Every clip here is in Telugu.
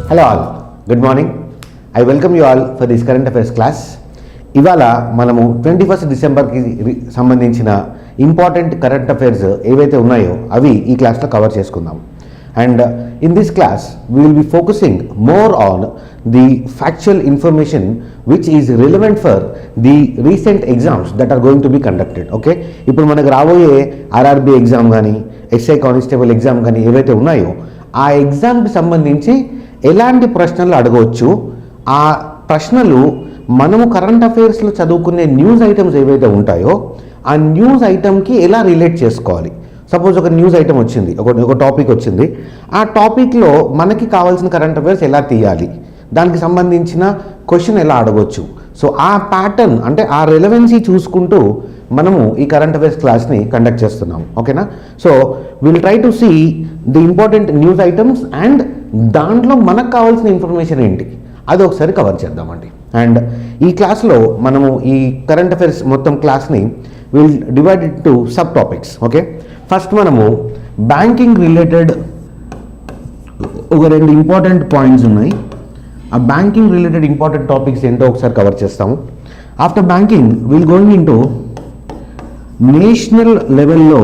Hello all, good morning. I welcome you all for this current affairs class. ఇవాళ మనము 21 డిసెంబర్కి సంబంధించిన ఇంపార్టెంట్ కరెంట్ అఫైర్స్ ఏవైతే ఉన్నాయో అవి ఈ క్లాస్లో కవర్ చేసుకుందాం. And in this class we will be focusing more on the factual information which is relevant for the recent exams that are going to be conducted. Okay, ఇప్పుడు మనకు రాబోయే ఆర్ఆర్బీ ఎగ్జామ్ కానీ ఎస్ఐ కానిస్టేబుల్ ఎగ్జామ్ కానీ ఏవైతే ఉన్నాయో ఆ ఎగ్జామ్కి సంబంధించి ఎలాంటి ప్రశ్నలు అడగవచ్చు, ఆ ప్రశ్నలు మనము కరెంట్ అఫైర్స్లో చదువుకునే న్యూస్ ఐటమ్స్ ఏవైతే ఉంటాయో ఆ న్యూస్ ఐటమ్కి ఎలా రిలేట్ చేసుకోవాలి. సపోజ్ ఒక న్యూస్ ఐటమ్ వచ్చింది, ఒక టాపిక్ వచ్చింది, ఆ టాపిక్లో మనకి కావాల్సిన కరెంట్ అఫైర్స్ ఎలా తీయాలి, దానికి సంబంధించిన క్వశ్చన్ ఎలా అడగవచ్చు. సో ఆ ప్యాటర్న్ అంటే ఆ రెలవెన్సీ చూసుకుంటూ మనము ఈ కరెంట్ అఫైర్స్ క్లాస్ని కండక్ట్ చేస్తున్నాము. ఓకేనా? So will try to see the important news items and దాంట్లో మనకు కావాల్సిన ఇన్ఫర్మేషన్ ఏంటి అది ఒకసారి కవర్ చేద్దామండి. అండ్ ఈ క్లాస్లో మనము ఈ కరెంట్ అఫైర్స్ మొత్తం క్లాస్ని will divide it to sub topics. Okay, first మనము బ్యాంకింగ్ రిలేటెడ్ ఒక 2 ఇంపార్టెంట్ పాయింట్స్ ఉన్నాయి. ఆ బ్యాంకింగ్ రిలేటెడ్ ఇంపార్టెంట్ టాపిక్స్ ఏంటో ఒకసారి కవర్ చేస్తాము. After banking will going in to national లెవెల్లో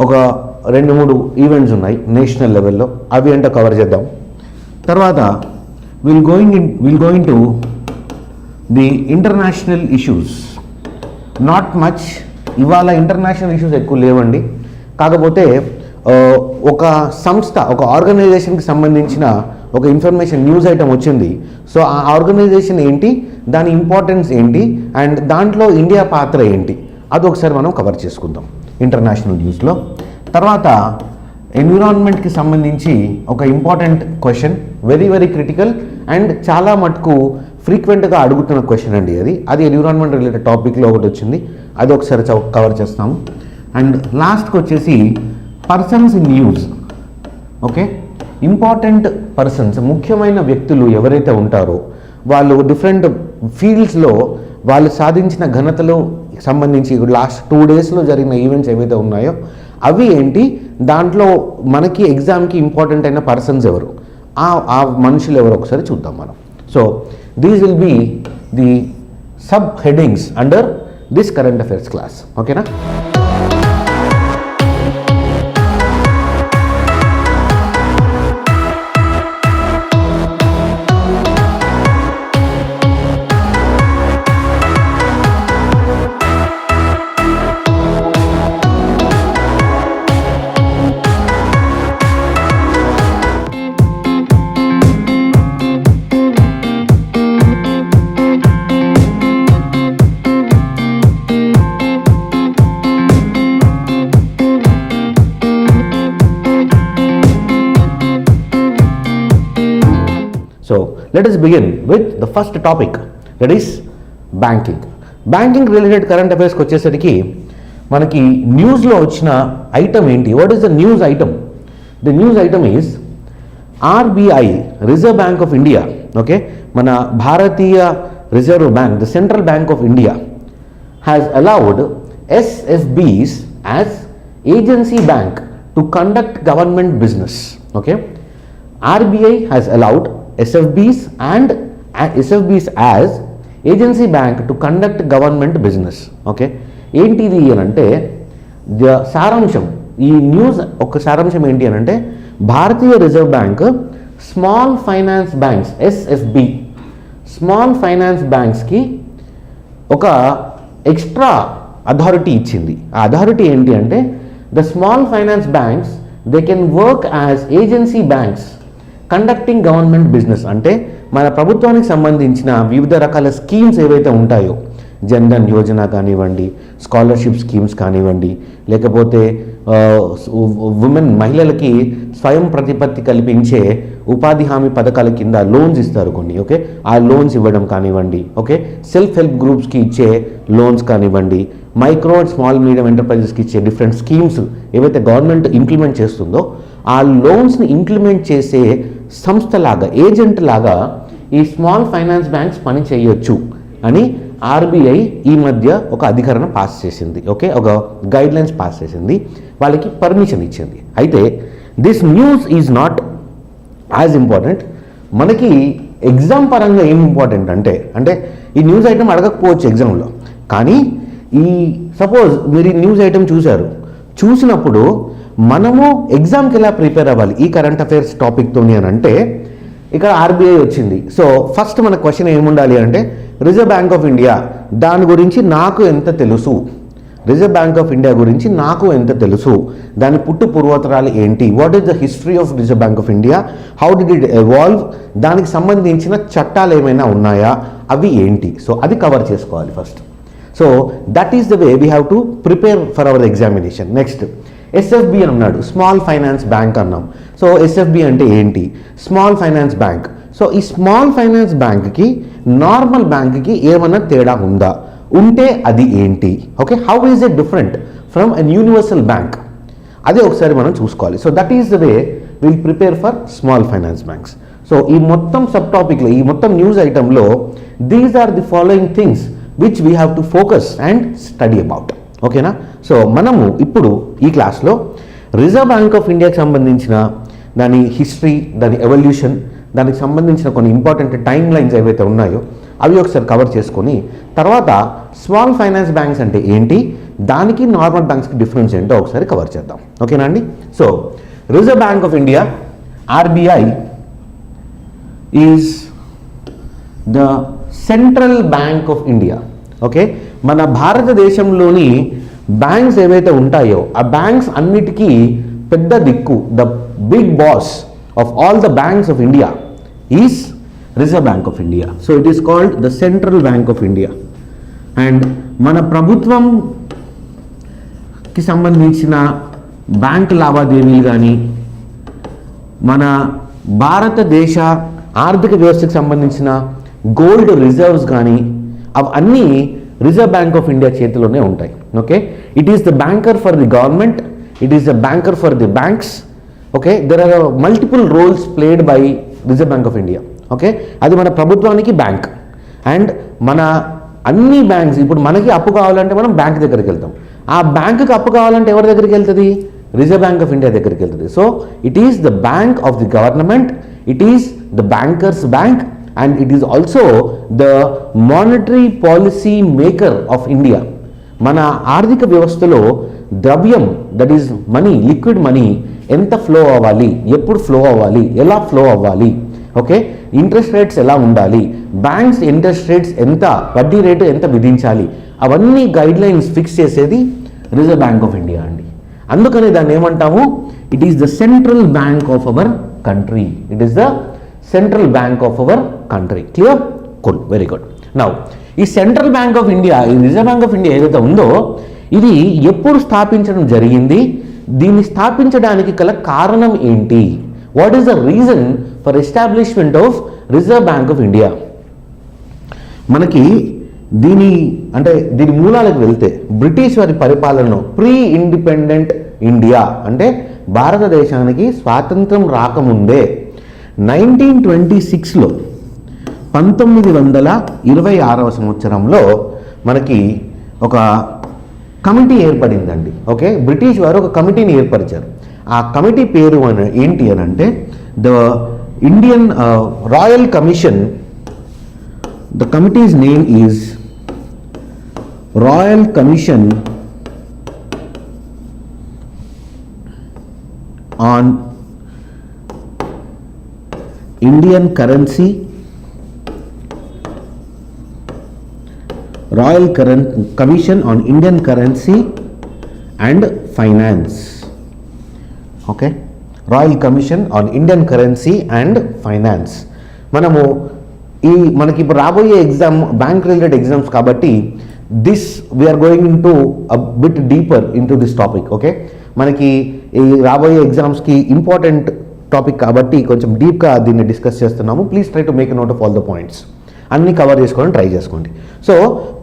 ఒక 2-3 ఈవెంట్స్ ఉన్నాయి నేషనల్ లెవెల్లో, అవి ఏంటో కవర్ చేద్దాం. తర్వాత will going to the international issues. Not much, ఇవాళ ఇంటర్నేషనల్ ఇష్యూస్ ఎక్కువ లేవండి, కాకపోతే ఒక సంస్థ ఒక ఆర్గనైజేషన్కి సంబంధించిన ఒక ఇన్ఫర్మేషన్ న్యూస్ ఐటమ్ వచ్చింది. సో ఆ ఆర్గనైజేషన్ ఏంటి, దాని ఇంపార్టెన్స్ ఏంటి, అండ్ దాంట్లో ఇండియా పాత్ర ఏంటి, అది ఒకసారి మనం కవర్ చేసుకుందాం ఇంటర్నేషనల్ న్యూస్లో. తర్వాత ఎన్విరాన్మెంట్కి సంబంధించి ఒక important question, very critical and చాలా మటుకు ఫ్రీక్వెంట్గా అడుగుతున్న క్వశ్చన్ అండి అది ఎన్విరాన్మెంట్ రిలేటెడ్ టాపిక్లో ఒకటి వచ్చింది, అది ఒకసారి కవర్ చేస్తాము. అండ్ లాస్ట్కి వచ్చేసి persons in news. Okay, important persons, ముఖ్యమైన వ్యక్తులు ఎవరైతే ఉంటారో వాళ్ళు డిఫరెంట్ ఫీల్డ్స్లో వాళ్ళు సాధించిన ఘనతలు సంబంధించి లాస్ట్ 2 డేస్లో జరిగిన ఈవెంట్స్ ఏవైతే ఉన్నాయో అవి ఏంటి, దాంట్లో మనకి ఎగ్జామ్కి ఇంపార్టెంట్ అయిన పర్సన్స్ ఎవరు, ఆ మనుషులు ఎవరు ఒకసారి చూద్దాం మనం. So these will be the sub headings under this current affairs class. ఓకేనా? So let us begin with the first topic, that is banking. Banking related current అఫైర్స్కి వచ్చేసరికి మనకి న్యూస్లో వచ్చిన ఐటమ్ ఏంటి, what is the news item? The news item is RBI, Reserve bank of India. Okay, మన భారతీయ Reserve Bank, the central bank of India has allowed SFBs as agency bank to conduct government business. Okay, RBI has allowed SFBs as agency bank to conduct government business. Okay, ఏంటిది అని అంటే సారాంశం, ఈ న్యూస్ ఒక సారాంశం ఏంటి అని అంటే భారతీయ Reserve Bank small finance banks SFB small finance బ్యాంక్స్కి ఒక ఎక్స్ట్రా అథారిటీ ఇచ్చింది. ఆ అథారిటీ ఏంటి అంటే the small finance banks they can work as agency banks conducting government business. అంటే మన ప్రభుత్వానికి సంబంధించిన వివిధ రకాల స్కీమ్స్ ఏవైతే ఉంటాయో, జన్ధన్ యోజన కానివ్వండి, స్కాలర్షిప్ స్కీమ్స్ కానివ్వండి, లేకపోతే మహిళలకి స్వయం ప్రతిపత్తి కల్పించే ఉపాధి హామీ పథకాల కింద లోన్స్ ఇస్తారు కొన్ని. ఓకే, ఆ లోన్స్ ఇవ్వడం కానివ్వండి, ఓకే, సెల్ఫ్ హెల్ప్ గ్రూప్స్కి ఇచ్చే లోన్స్ కానివ్వండి, మైక్రో అండ్ స్మాల్ మీడియం ఎంటర్ప్రైజెస్కి ఇచ్చే డిఫరెంట్ స్కీమ్స్ ఏవైతే గవర్నమెంట్ ఇంప్లిమెంట్ చేస్తుందో ఆ లోన్స్ని ఇంప్లిమెంట్ చేసే సంస్థలాగా, ఏజెంట్ లాగా ఈ స్మాల్ ఫైనాన్స్ బ్యాంక్స్ పని చేయొచ్చు అని ఆర్బీఐ ఈ మధ్య ఒక అధికరణ పాస్ చేసింది. ఓకే, ఒక గైడ్ లైన్స్ పాస్ చేసింది, వాళ్ళకి పర్మిషన్ ఇచ్చింది. అయితే this news is not as important మనకి ఎగ్జామ్ పరంగా ఏం ఇంపార్టెంట్ అంటే ఈ న్యూస్ ఐటమ్ అడగకపోవచ్చు ఎగ్జామ్లో, కానీ ఈ సపోజ్ మీరు ఈ న్యూస్ ఐటమ్ చూసినప్పుడు మనము ఎగ్జామ్కి ఎలా ప్రిపేర్ అవ్వాలి ఈ కరెంట్ అఫైర్స్ టాపిక్తోని అని అంటే ఇక్కడ ఆర్బీఐ వచ్చింది. సో ఫస్ట్ మన క్వశ్చన్ ఏముండాలి అంటే రిజర్వ్ బ్యాంక్ ఆఫ్ ఇండియా దాని గురించి నాకు ఎంత తెలుసు, రిజర్వ్ బ్యాంక్ ఆఫ్ ఇండియా గురించి నాకు ఎంత తెలుసు, దాని పుట్టు పూర్వోత్తరాలు ఏంటి, what is the history of Reserve bank of India, how did it evolve, దానికి సంబంధించిన చట్టాలు ఏమైనా ఉన్నాయా, అవి ఏంటి. సో అది కవర్ చేసుకోవాలి first. So that is the way we have to prepare for hour examination. Next SFB అని అన్నాడు, స్మాల్ ఫైనాన్స్ బ్యాంక్ అన్నాం. సో ఎస్ఎఫ్బి అంటే ఏంటి, స్మాల్ ఫైనాన్స్ బ్యాంక్. సో ఈ స్మాల్ ఫైనాన్స్ బ్యాంక్కి నార్మల్ బ్యాంక్కి ఏమన్నా తేడా ఉందా, ఉంటే అది ఏంటి, okay, how is it different from an universal bank, అదే ఒకసారి మనం చూసుకోవాలి. So that is the way will prepare for small finance banks. So ఈ మొత్తం సబ్ టాపిక్లో, ఈ మొత్తం న్యూస్ ఐటంలో these are the following things which we have to focus and study about, ఓకేనా. సో మనము ఇప్పుడు ఈ క్లాస్లో రిజర్వ్ బ్యాంక్ ఆఫ్ ఇండియాకి సంబంధించిన దాని హిస్టరీ, దాని ఎవల్యూషన్, దానికి సంబంధించిన కొన్ని ఇంపార్టెంట్ టైమ్ లైన్స్ ఏవైతే ఉన్నాయో అవి ఒకసారి కవర్ చేసుకొని తర్వాత స్మాల్ ఫైనాన్స్ బ్యాంక్స్ అంటే ఏంటి, దానికి నార్మల్ బ్యాంక్స్కి డిఫరెన్స్ ఏంటో ఒకసారి కవర్ చేద్దాం, ఓకేనా అండి. So reserve bank of India RBI is the central bank of India, okay. మన భారతదేశంలోని బ్యాంక్స్ ఏవైతే ఉంటాయో ఆ బ్యాంక్స్ అన్నిటికీ పెద్ద దిక్కు, the big boss of all the banks of India is Reserve bank of India. So it is called the central bank of India. And మన ప్రభుత్వంకి సంబంధించిన బ్యాంక్ లావాదేవీలు కానీ, మన భారతదేశ ఆర్థిక వ్యవస్థకు సంబంధించిన గోల్డ్ రిజర్వ్స్ కానీ అవన్నీ రిజర్వ్ బ్యాంక్ ఆఫ్ ఇండియా చేతిలోనే ఉంటాయి, okay. It is the banker for the government, it is the banker for the banks, okay. There are multiple roles played by Reserve bank of India, okay. అది మన ప్రభుత్వానికి బ్యాంక్. అండ్ మన అన్ని బ్యాంక్స్, ఇప్పుడు మనకి అప్పు కావాలంటే మనం బ్యాంక్ దగ్గరికి వెళ్తాం, ఆ బ్యాంకుకి అప్పు కావాలంటే ఎవరి దగ్గరికి వెళ్తుంది, రిజర్వ్ బ్యాంక్ ఆఫ్ ఇండియా దగ్గరికి వెళ్తుంది. So it is the bank of the government, it is the bankers bank, and it is also the monetary policy maker of India. మన ఆర్థిక వ్యవస్థలో ద్రవ్యం, that is money, liquid money ఎంత ఫ్లో అవ్వాలి, ఎప్పుడు ఫ్లో అవ్వాలి, ఎలా ఫ్లో అవ్వాలి, ఓకే, ఇంట్రెస్ట్ రేట్స్ ఎలా ఉండాలి, బ్యాంక్స్ ఇంట్రెస్ట్ రేట్స్ ఎంత, వడ్డీ రేటు ఎంత విధించాలి, అవన్నీ గైడ్ లైన్స్ ఫిక్స్ చేసేది రిజర్వ్ బ్యాంక్ ఆఫ్ ఇండియా అండి. అందుకని దాన్ని ఏమంటాము, it is the central bank of our country, it is the central bank of our country. Clear? Good, very good. Now ఈ సెంట్రల్ బ్యాంక్ ఆఫ్ ఇండియా, ఈ రిజర్వ్ బ్యాంక్ ఆఫ్ ఇండియా ఏదైతే ఉందో ఇది ఎప్పుడు స్థాపించడం జరిగింది, దీన్ని స్థాపించడానికి గల కారణం ఏంటి, what is the reason for establishment of Reserve bank of India. మనకి దీని మూలాలకు వెళ్తే బ్రిటిష్ వారి పరిపాలనలో ప్రీ ఇండిపెండెంట్ ఇండియా అంటే భారతదేశానికి స్వాతంత్రం రాకముందే 1926లో 1926వ సంవత్సరంలో మనకి ఒక కమిటీ ఏర్పడిందండి, ఓకే. బ్రిటిష్ వారు ఒక కమిటీని ఏర్పరిచారు. ఆ కమిటీ పేరు ఏంటి అని అంటే the Indian royal commission. The committees name is royal Commission on Indian currency, Royal Commission on Indian Currency and Finance, okay. Royal Commission on Indian Currency and Finance. మనకి ఇప్పుడు రాబోయే ఎగ్జామ్ బ్యాంక్ రిలేటెడ్ ఎగ్జామ్స్ కాబట్టి we're going into a bit deeper into this topic, okay. మనకి ఈ రాబోయే ఎగ్జామ్స్కి ఇంపార్టెంట్ టాపిక్ కాబట్టి కొంచెం డీప్గా దీన్ని డిస్కస్ చేస్తున్నాము. Please try to make note of all the points, అన్ని కవర్ చేసుకోవడం ట్రై చేసుకోండి. సో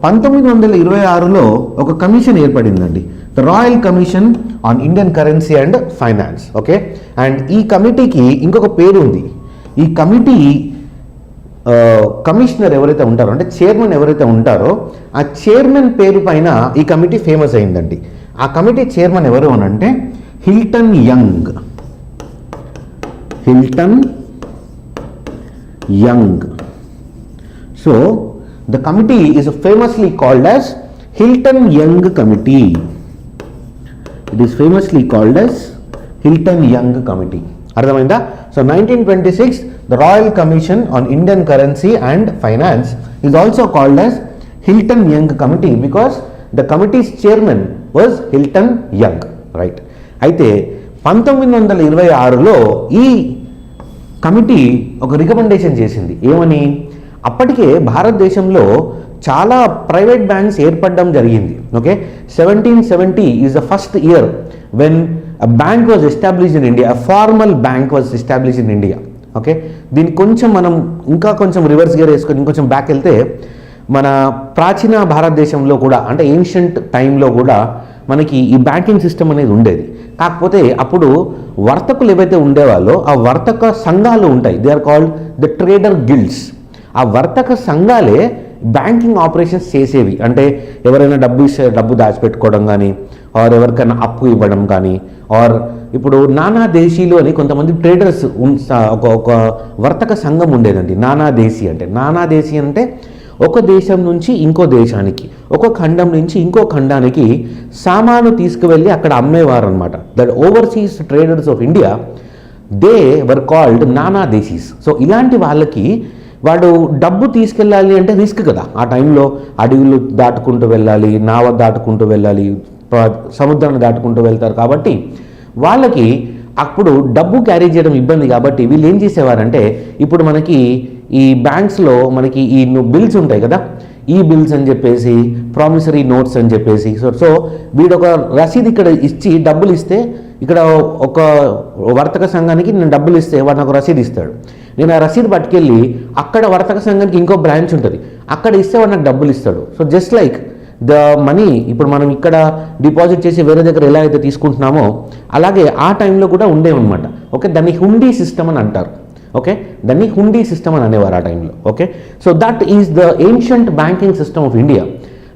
1926లో ఒక కమిషన్ ఏర్పడిందండి, the Royal Commission on Indian Currency and Finance, okay. And ఈ కమిటీకి ఇంకొక పేరు ఉంది. ఈ కమిటీ కమిషనర్ ఎవరైతే ఉంటారో అంటే చైర్మన్ ఎవరైతే ఉంటారో ఆ చైర్మన్ పేరు పైన ఈ కమిటీ ఫేమస్ అయిందండి. ఆ కమిటీ చైర్మన్ ఎవరు అని అంటే Hilton young. Hilton Young. So the committee is famously called as Hilton-Young Committee. It is famously called as Hilton-Young Committee. అర్థమైందా? So 1926 the Royal Commission on Indian Currency and Finance is also called as Hilton-Young Committee because the committee's chairman was Hilton Young, right? అయితే 1926లో ఈ కమిటీ ఒక రికమెండేషన్ చేసింది. ఏమని? అప్పటికే భారతదేశంలో చాలా ప్రైవేట్ బ్యాంక్స్ ఏర్పడడం జరిగింది. Okay, 1770 is the first year when a bank was established in India, a formal bank was established in India. Okay, దీన్ని కొంచెం మనం ఇంకా కొంచెం రివర్స్ గేర్ వేసుకొని ఇంకొంచెం బ్యాక్ వెళ్తే మన ప్రాచీన భారతదేశంలో కూడా అంటే ఏన్షియంట్ టైంలో కూడా మనకి ఈ బ్యాంకింగ్ సిస్టమ్ అనేది ఉండేది. కాకపోతే అప్పుడు వర్తకులు ఏవైతే ఉండేవాళ్ళో ఆ వర్తక సంఘాలు ఉంటాయి, they are called the trader guilds. ఆ వర్తక సంఘాలే బ్యాంకింగ్ ఆపరేషన్స్ చేసేవి. అంటే ఎవరైనా డబ్బు దాచిపెట్టుకోవడం కానీ, ఆర్ ఎవరికైనా అప్పు ఇవ్వడం కానీ, ఆర్ ఇప్పుడు నానా దేశీలు అని కొంతమంది ట్రేడర్స్ ఒక వర్తక సంఘం ఉండేదండి. నానా దేశీ అంటే ఒక దేశం నుంచి ఇంకో దేశానికి, ఒక ఖండం నుంచి ఇంకో ఖండానికి సామాను తీసుకువెళ్ళి అక్కడ అమ్మేవారు అనమాట. That overseas traders of India, they were called నానా దేశీస్. సో ఇలాంటి వాళ్ళకి వాడు డబ్బు తీసుకెళ్ళాలి అంటే రిస్క్ కదా. ఆ టైంలో అడవులు దాటుకుంటూ వెళ్ళాలి, నావ దాటుకుంటూ వెళ్ళాలి, సముద్రాన్ని దాటుకుంటూ వెళ్తారు. కాబట్టి వాళ్ళకి అప్పుడు డబ్బు క్యారీ చేయడం ఇబ్బంది. కాబట్టి వీళ్ళు ఏం చేసేవారంటే, ఇప్పుడు మనకి ఈ బ్యాంక్స్లో మనకి ఈ బిల్స్ ఉంటాయి కదా, ఈ బిల్స్ అని చెప్పేసి, ప్రామిసరీ నోట్స్ అని చెప్పేసి, సో వీడు ఒక రసీదు ఇక్కడ ఇచ్చి డబ్బులు ఇస్తే, ఇక్కడ ఒక వర్తక సంఘానికి నేను డబ్బులు ఇస్తే వాడు నాకు రసీదు ఇస్తాడు. నేను ఆ రసీదు పట్టుకెళ్ళి అక్కడ వర్తక సంఘానికి ఇంకో బ్రాంచ్ ఉంటుంది, అక్కడ ఇస్తే వాడు నాకు డబ్బులు ఇస్తాడు. So just like the money ఇప్పుడు మనం ఇక్కడ డిపాజిట్ చేసి వేరే దగ్గర ఎలా అయితే తీసుకుంటున్నామో అలాగే ఆ టైంలో కూడా ఉండేవన్నమాట. ఓకే, దాన్ని హుండీ సిస్టమ్ అని అంటారు. ఓకే, దాన్ని హుండీ సిస్టమ్ అని అనేవారు ఆ టైంలో. Okay, so that is the ancient banking system of India.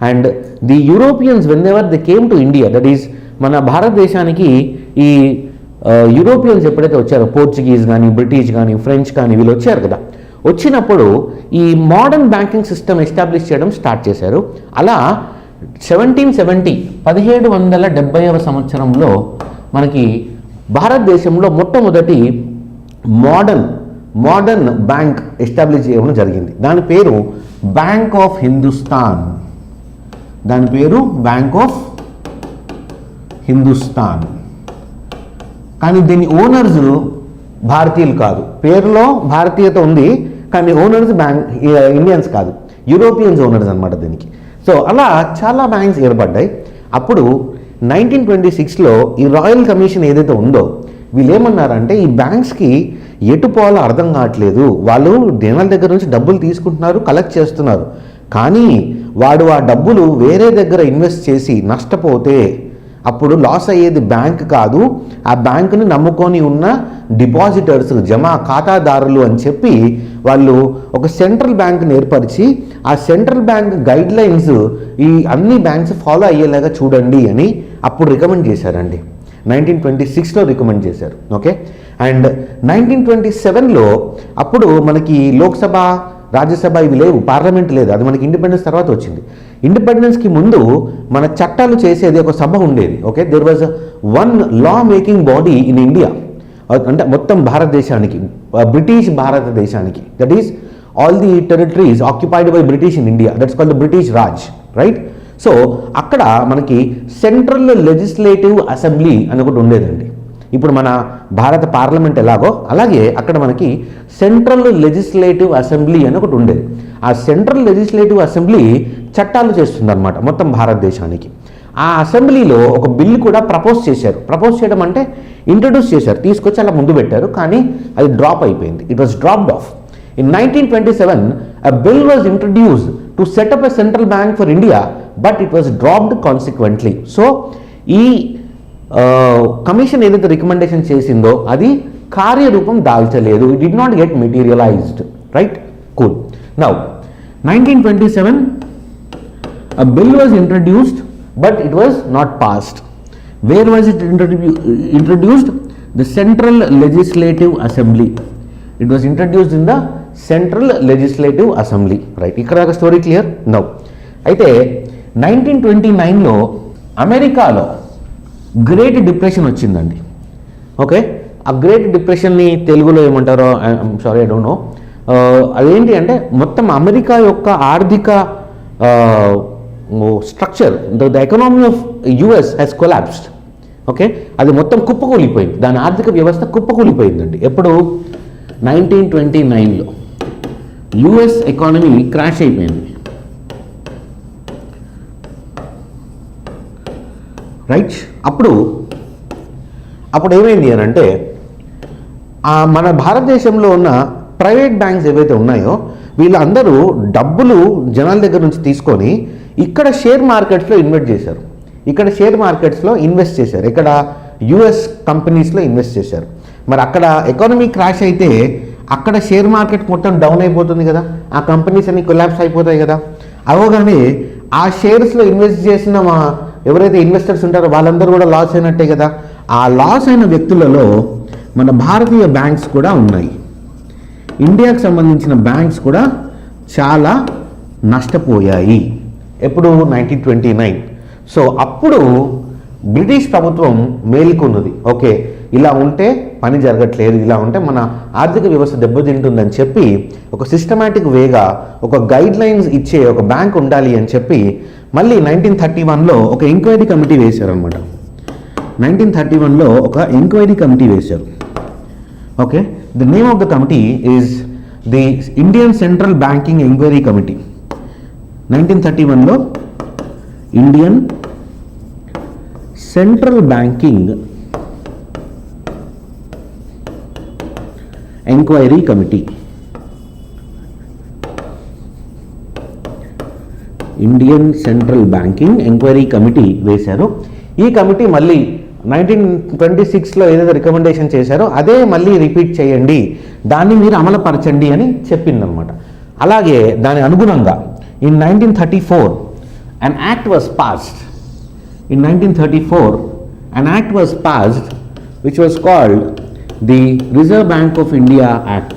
And the Europeans when ever they came to India, that is మన భారతదేశానికి ఈ యూరోపియన్స్ ఎప్పుడైతే వచ్చారో, పోర్చుగీస్ కానీ, బ్రిటిష్ కానీ, ఫ్రెంచ్ కానీ వీళ్ళు వచ్చారు కదా, వచ్చినప్పుడు ఈ మోడర్న్ బ్యాంకింగ్ సిస్టమ్ ఎస్టాబ్లిష్ చేయడం స్టార్ట్ చేశారు. అలా 1770వ సంవత్సరంలో మనకి భారతదేశంలో మొట్టమొదటి మోడర్న్ బ్యాంక్ ఎస్టాబ్లిష్ చేయడం జరిగింది. దాని పేరు బ్యాంక్ ఆఫ్ హిందుస్థాన్. కానీ దీని ఓనర్స్ భారతీయులు కాదు. పేరులో భారతీయత ఉంది కానీ ఓనర్స్ ఇండియన్స్ కాదు, యూరోపియన్స్ ఓనర్స్ అనమాట దీనికి. సో అలా చాలా బ్యాంక్స్ ఏర్పడ్డాయి. అప్పుడు 1926లో ఈ రాయల్ కమిషన్ ఏదైతే ఉందో వీళ్ళు ఏమన్నారంటే, ఈ బ్యాంక్స్కి ఎటు పోవాలో అర్థం కావట్లేదు, వాళ్ళు జనాల దగ్గర నుంచి డబ్బులు తీసుకుంటున్నారు, కలెక్ట్ చేస్తున్నారు, కానీ వాడు ఆ డబ్బులు వేరే దగ్గర ఇన్వెస్ట్ చేసి నష్టపోతే అప్పుడు లాస్ అయ్యేది బ్యాంక్ కాదు, ఆ బ్యాంకుని నమ్ముకొని ఉన్న డిపాజిటర్స్, జమా ఖాతాదారులు అని చెప్పి వాళ్ళు ఒక సెంట్రల్ బ్యాంక్ని ఏర్పరిచి ఆ సెంట్రల్ బ్యాంక్ గైడ్ లైన్స్ ఈ అన్ని బ్యాంక్స్ ఫాలో అయ్యేలాగా చూడండి అని అప్పుడు రికమెండ్ చేశారండి. 1926లో రికమెండ్ చేశారు. ఓకే, అండ్ 1927లో అప్పుడు మనకి లోక్సభ, రాజ్యసభ ఇవి లేవు, పార్లమెంట్ లేదు, అది మనకి ఇండిపెండెన్స్ తర్వాత వచ్చింది. ఇండిపెండెన్స్కి ముందు మన చట్టాలు చేసేది ఒక సభ ఉండేది. Okay, there was one law making body in India, అంటే మొత్తం భారతదేశానికి, బ్రిటిష్ భారతదేశానికి, that is all the territories occupied by British in India, that's called the British Raj, right? So అక్కడ మనకి సెంట్రల్ లెజిస్లేటివ్ అసెంబ్లీ అని ఒకటి ఉండేదండి. ఇప్పుడు మన భారత పార్లమెంట్ ఎలాగో అలాగే అక్కడ మనకి సెంట్రల్ లెజిస్లేటివ్ అసెంబ్లీ అని ఒకటి ఉండేది. ఆ సెంట్రల్ లెజిస్లేటివ్ అసెంబ్లీ చట్టాలు చేస్తుందన్నమాట మొత్తం భారతదేశానికి. ఆ అసెంబ్లీలో ఒక బిల్లు కూడా ప్రపోజ్ చేయడం అంటే ఇంట్రడ్యూస్ చేశారు, తీసుకొచ్చి అలా ముందు పెట్టారు, కానీ అది డ్రాప్ అయిపోయింది. It was dropped of. In 1927, a bill was introduced to set up a central bank for India, but it was dropped consequently. So, ఈ కమిషన్ ఏదైతే రికమెండేషన్ చేసిందో అది కార్యరూపం దాల్చలేదు. It did not get materialised, right? Cool. Now 1927 a bill was introduced but it was not passed. Where was it introduced? The Central Legislative Assembly. It was introduced in the central legislative assembly. Right, ఇక్కడ ఒక స్టోరీ క్లియర్ నౌ. అయితే 1929లో అమెరికాలో గ్రేట్ డిప్రెషన్ వచ్చిందండి. ఓకే, ఆ గ్రేట్ డిప్రెషన్ని తెలుగులో ఏమంటారో సారీ ఐ డోంట్ నో. అదేంటి అంటే మొత్తం అమెరికా యొక్క ఆర్థిక structure, the economy of US has collapsed. Okay, అది మొత్తం కుప్పకూలిపోయింది, దాని ఆర్థిక వ్యవస్థ కుప్పకూలిపోయిందండి. ఎప్పుడు? 1929లో యుఎస్ ఎకానమీ క్రాష్ అయిపోయింది. రైట్, అప్పుడు ఏమైంది అని అంటే మన భారతదేశంలో ఉన్న ప్రైవేట్ బ్యాంక్స్ ఏవైతే ఉన్నాయో వీళ్ళందరూ డబ్బులు జనాల దగ్గర నుంచి తీసుకొని ఇక్కడ షేర్ మార్కెట్స్లో ఇన్వెస్ట్ చేశారు. ఇక్కడ యుఎస్ కంపెనీస్లో ఇన్వెస్ట్ చేశారు. మరి అక్కడ ఎకానమీ క్రాష్ అయితే అక్కడ షేర్ మార్కెట్ మొత్తం డౌన్ అయిపోతుంది కదా, ఆ కంపెనీస్ అన్ని కొలాప్స్ అయిపోతాయి కదా. అవగానే ఆ షేర్స్లో ఇన్వెస్ట్ చేసిన ఎవరైతే ఇన్వెస్టర్స్ ఉంటారో వాళ్ళందరూ కూడా లాస్ అయినట్టే కదా. ఆ లాస్ అయిన వ్యక్తులలో మన భారతీయ బ్యాంక్స్ కూడా ఉన్నాయి. ఇండియాకు సంబంధించిన బ్యాంక్స్ కూడా చాలా నష్టపోయాయి. ఎప్పుడు? 1929. సో అప్పుడు బ్రిటిష్ ప్రభుత్వం మేల్కొన్నది. ఓకే, ఇలా ఉంటే పని జరగట్లేదు, ఇలా ఉంటే మన ఆర్థిక వ్యవస్థ దెబ్బతింటుందని చెప్పి ఒక సిస్టమేటిక్ వేగా ఒక గైడ్ లైన్స్ ఇచ్చే ఒక బ్యాంక్ ఉండాలి అని చెప్పి మళ్ళీ 1931లో ఒక ఎంక్వైరీ కమిటీ వేశారనమాట. 1931లో ఒక ఎంక్వైరీ కమిటీ వేశారు. Okay, the name of the committee is the Indian Central Banking Enquiry Committee. 1931లో Indian Central Banking Enquiry Committee, Indian Central Banking Enquiry committee వేశారు. ఈ కమిటీ మళ్ళీ 1926లో ఏదైతే రికమెండేషన్ చేశారో అదే మళ్ళీ రిపీట్ చేయండి, దాన్ని మీరు అమలుపరచండి అని చెప్పిందనమాట. అలాగే దాని అనుగుణంగా in 1934 an act was passed. In 1934 an act was passed which was called the Reserve Bank of India Act.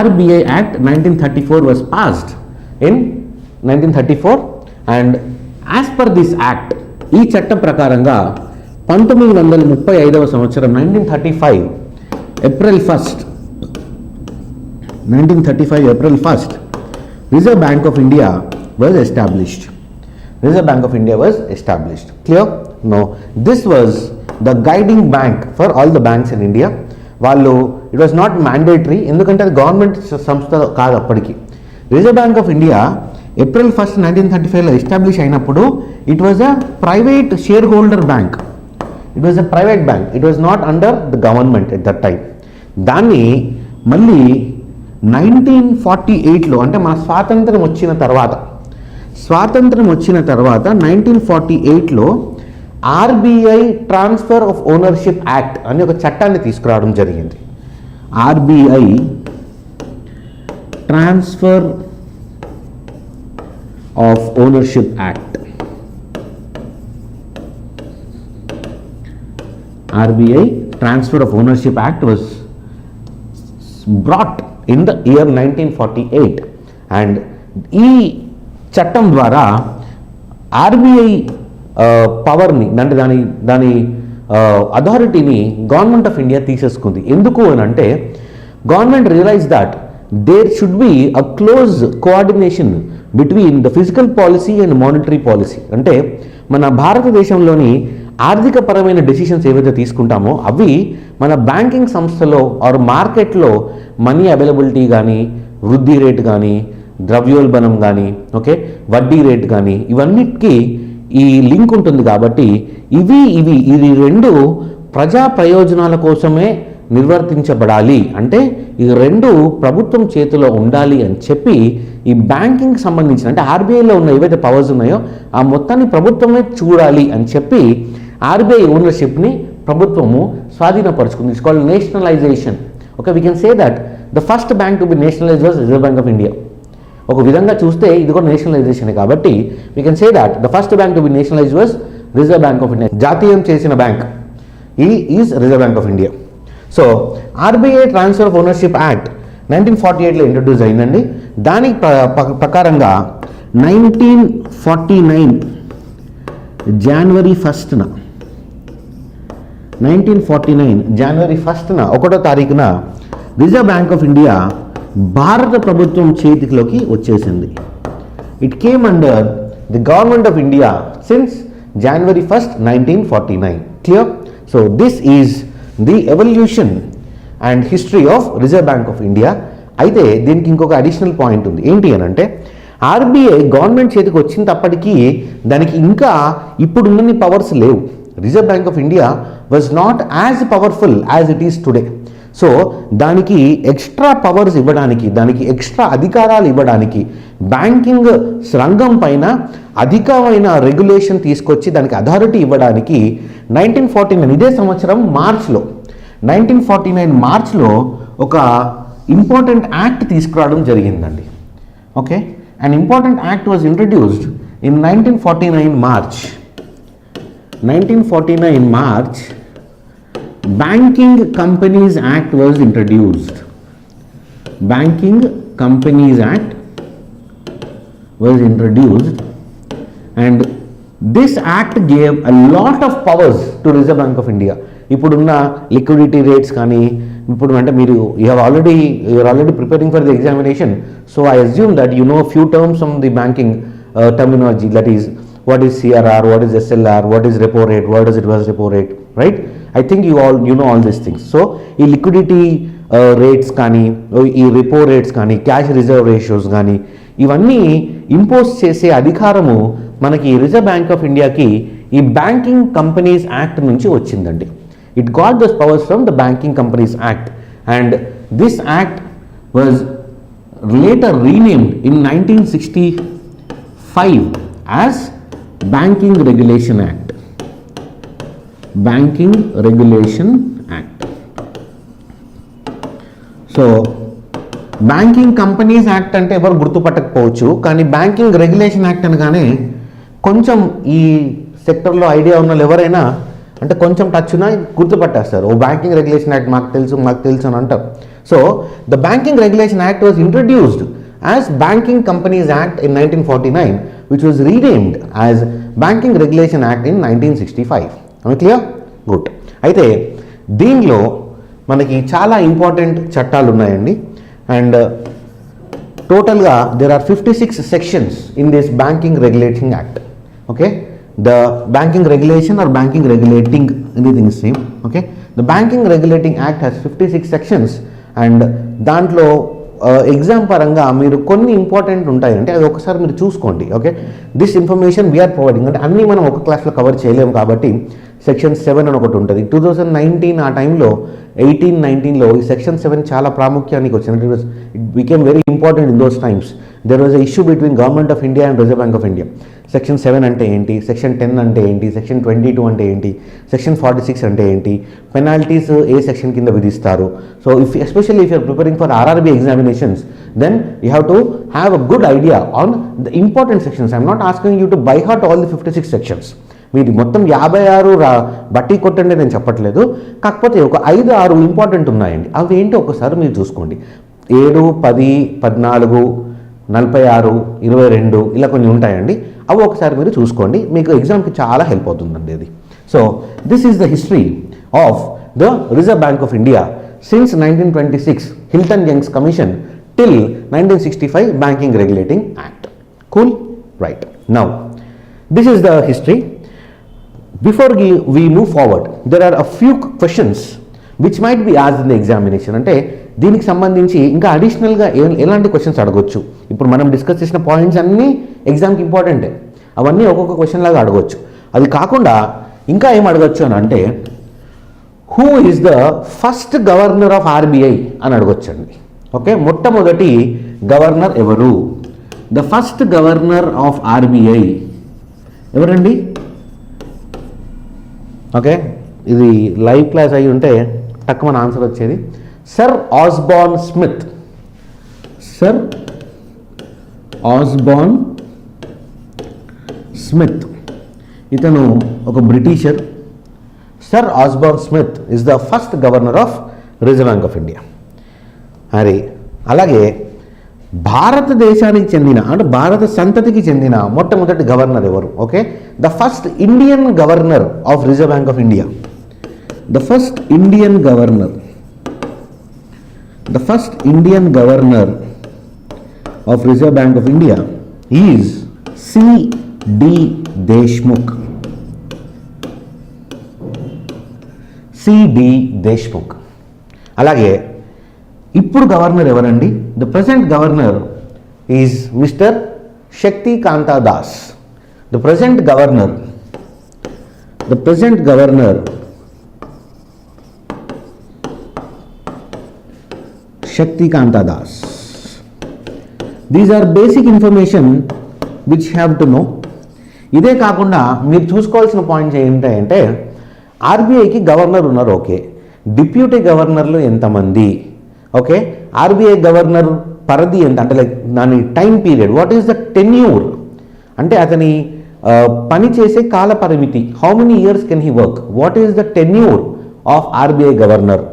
RBI Act 1934 was passed in 1934 and as per this act ఈ చట్టం ప్రకారంగా 1935వ సంవత్సరం 1935 April 1 Reserve Bank of India was established. Clear? No. This was the guiding bank for all the banks in India. It was not mandatory ఎందుకంటే అది గవర్నమెంట్ సంస్థ కాదు అప్పటికి. Reserve bank of India April 1 1935లో ఎస్టాబ్లిష్ అయినప్పుడు it was a private share holder bank. It was not under the government at that time. దాన్ని మళ్ళీ 1948లో అంటే మన స్వాతంత్రం వచ్చిన తర్వాత 1948లో RBI transfer of ownership act అని ఒక చట్టాన్ని తీసుకురావడం జరిగింది. RBI transfer of ownership act. RBI transfer of ownership act was brought in the year 1948 and ఈ చట్టం ద్వారా ఆర్బీఐ పవర్ని అంటే దాని అథారిటీని గవర్నమెంట్ ఆఫ్ ఇండియా తీసేసుకుంది. ఎందుకు అని అంటే government realise that there should be a close coordination between the physical policy and monetary policy. అంటే మన భారతదేశంలోని ఆర్థిక పరమైన డెసిషన్స్ ఏవైతే తీసుకుంటామో అవి మన బ్యాంకింగ్ సంస్థలో ఆర్ మార్కెట్లో మనీ అవైలబిలిటీ కానీ, వృద్ధి రేటు కానీ, ద్రవ్యోల్బణం కానీ, ఓకే వడ్డీ రేటు కానీ ఇవన్నిటికీ ఈ లింక్ ఉంటుంది. కాబట్టి ఇది రెండు ప్రజా ప్రయోజనాల కోసమే నిర్వర్తించబడాలి. అంటే ఈ రెండు ప్రభుత్వం చేతిలో ఉండాలి అని చెప్పి ఈ బ్యాంకింగ్ సంబంధించిన అంటే ఆర్బీఐలో ఉన్న ఏవైతే పవర్స్ ఉన్నాయో ఆ మొత్తాన్ని ప్రభుత్వమే చూడాలి అని చెప్పి ఆర్బీఐ ఓనర్షిప్ని ప్రభుత్వము స్వాధీనపరుచుకుంది. It's called nationalisation. Okay, we can say that the first bank to be nationalise was reserve bank of India. ఒక విధంగా చూస్తే ఇది కూడా నేషనలైజేషన్ కాబట్టి వీ can say that the first bank to be nationalise was reserve bank of ఇండియా. జాతీయం చేసిన బ్యాంక్ is Reserve bank of India. So RBI transfer of ownership act 1948లో ఇంట్రడ్యూస్ అయిందండి. దానికి ప్రకారంగా 1949 జనవరి 1న 1వ తారీఖున రిజర్వ్ బ్యాంక్ ఆఫ్ ఇండియా భారత ప్రభుత్వం చేతిలోకి వచ్చేసింది. It came under the government of India since January 1st, 1949. Clear? So this is the evolution and history of Reserve Bank of India. అయితే దీనికి ఇంకొక అడిషనల్ పాయింట్ ఉంది. ఏంటి అని అంటే ఆర్బీఐ గవర్నమెంట్ చేతికి వచ్చినప్పటికీ దానికి ఇంకా ఇప్పుడు ఉన్నన్ని పవర్స్ లేవు. Reserve bank of India was not as powerful as it is today. So దానికి ఎక్స్ట్రా పవర్స్ ఇవ్వడానికి, దానికి ఎక్స్ట్రా అధికారాలు ఇవ్వడానికి, బ్యాంకింగ్ రంగం పైన అధికమైన రెగ్యులేషన్ తీసుకొచ్చి దానికి అథారిటీ ఇవ్వడానికి 1949 ఇదే సంవత్సరం మార్చ్లో 1949 మార్చ్లో ఒక ఇంపార్టెంట్ యాక్ట్ తీసుకురావడం జరిగిందండి. Okay, and important act was introduced in 1949 March. Banking Companies Act was introduced. Banking Companies Act was introduced, and this act gave a lot of powers to Reserve Bank of India. ఇప్పుడున్న లిక్విడిటీ రేట్స్ కానీ ఇప్పుడు అంటే మీరు you're already preparing for the examination, so I assume that you know a few terms from the banking terminology, that is what is CRR, what is SLR, what is repo rate, what is reverse repo rate, right? I think you know all these things. So ఈ లిక్విడిటీ రేట్స్ కానీ, ఈ రెపో రేట్స్ కానీ, క్యాష్ రిజర్వ్ రేషియోస్ కానీ ఇవన్నీ ఇంపోజ్ చేసే అధికారము మనకి రిజర్వ్ బ్యాంక్ ఆఫ్ ఇండియాకి ఈ బ్యాంకింగ్ కంపెనీస్ యాక్ట్ నుంచి వచ్చిందండి. It got those powers from the banking companies act, and this act was later renamed in 1965 as banking regulation act. Banking regulation act. So banking companies act అంటే ఎవరు గుర్తుపట్టకపోవచ్చు, కానీ బ్యాంకింగ్ రెగ్యులేషన్ యాక్ట్ అనగానే కొంచెం ఈ సెక్టర్లో ఐడియా ఉన్న వాళ్ళు ఎవరైనా అంటే కొంచెం టచ్ ఉన్నా గుర్తుపట్టేస్తారు. ఓ బ్యాంకింగ్ రెగ్యులేషన్ యాక్ట్ మాకు తెలుసు అని అంటారు. So the banking regulation act was introduced as banking companies act in 1949, which was renamed as Banking Regulation Act in 1965. Clear? Good. అయితే దీనిలో మనకి చాలా ఇంపార్టెంట్ చట్టాలు ఉన్నాయండి, అండ్ టోటల్గా there are 56 sections in this banking regulating act. Okay, the banking regulation or banking regulating anything same. Okay, the banking regulating act has 56 sections, and దాంట్లో ఎగ్జామ్ పరంగా మీరు కొన్ని ఇంపార్టెంట్ ఉంటాయంటే అది ఒకసారి మీరు చూసుకోండి. Okay, this information we're providing, అంటే అన్నీ మనం ఒక క్లాస్లో కవర్ చేయలేము కాబట్టి సెక్షన్ 7 అని ఒకటి ఉంటుంది. 2019 ఆ టైంలో 18-19లో ఈ సెక్షన్ 7 చాలా ప్రాముఖ్యానికి వచ్చింది. It became very important in those times. There was a issue between government of India and reserve bank of India. Section 7 అంటే ఏంటి, సెక్షన్ 10 అంటే ఏంటి, సెక్షన్ 22 అంటే ఏంటి, సెక్షన్ 46 అంటే ఏంటి, పెనాల్టీస్ ఏ సెక్షన్ కింద విధిస్తారు. So especially if you're preparing for RRB examinations, then you have to have a good idea on the important sections. I'm not asking you to by heart all the 56 sections. మీరు మొత్తం 56 బట్టి కొట్టండి నేను చెప్పట్లేదు, కాకపోతే ఒక 5-6 ఇంపార్టెంట్ ఉన్నాయండి. అవి ఏంటి ఒకసారి మీరు చూసుకోండి. 7, 10, 14, 46, 22 ఇలా కొన్ని ఉంటాయండి. అవి ఒకసారి మీరు చూసుకోండి, మీకు ఎగ్జామ్కి చాలా హెల్ప్ అవుతుందండి అది. So this is the history of the reserve bank of India since 1926 Hilton Young's commission till 1965 banking regulating act. Cool? Right. Now this is the history. Before we move forward, there are a few questions which might be asked in the examination. అంటే దీనికి సంబంధించి ఇంకా అడిషనల్గా ఎలాంటి క్వశ్చన్స్ అడగొచ్చు. ఇప్పుడు మనం డిస్కస్ చేసిన పాయింట్స్ అన్నీ ఎగ్జామ్కి ఇంపార్టెంటే, అవన్నీ ఒక్కొక్క క్వశ్చన్ లాగా అడగొచ్చు. అది కాకుండా ఇంకా ఏం అడగొచ్చు అని అంటే who is the first governor of RBI అని అడగొచ్చండి. ఓకే, మొట్టమొదటి గవర్నర్ ఎవరు? The first governor of RBI ఎవరండి? ఓకే, ఇది లైవ్ క్లాస్ అయి ఉంటే తక్కువ మన ఆన్సర్ వచ్చేది. Sir Osborne Smith. Sir Osborne Smith ఇతను ఒక Britisher. Sir Osborne Smith is the first governor of Reserve bank of India. మరి అలాగే భారతదేశానికి చెందిన అంటే భారత సంతతికి చెందిన మొట్టమొదటి గవర్నర్ ఎవరు? Okay, the first Indian governor of Reserve bank of India, the first Indian governor of Reserve Bank of India is C.D. Deshmukh. C.D. Deshmukh. అలాగే ఇప్పుడు గవర్నర్ ఎవరండి? The present governor is mister Shakti Kanta Das. The present governor Shakti Kanta Das. These are basic information which you have to know. ఇదే కాకుండా మీరు చూసుకోవాల్సిన పాయింట్స్ ఏంటంటే ఆర్బీఐకి గవర్నర్ ఉన్నారు, ఓకే, డిప్యూటీ గవర్నర్లు ఎంతమంది, ఓకే, ఆర్బీఐ గవర్నర్ పరిధి ఎంత అంటే లైక్ దాని time period, what is the tenure అంటే అతని పని చేసే కాల పరిమితి, how many years can he work, what is the tenure of RBI governor,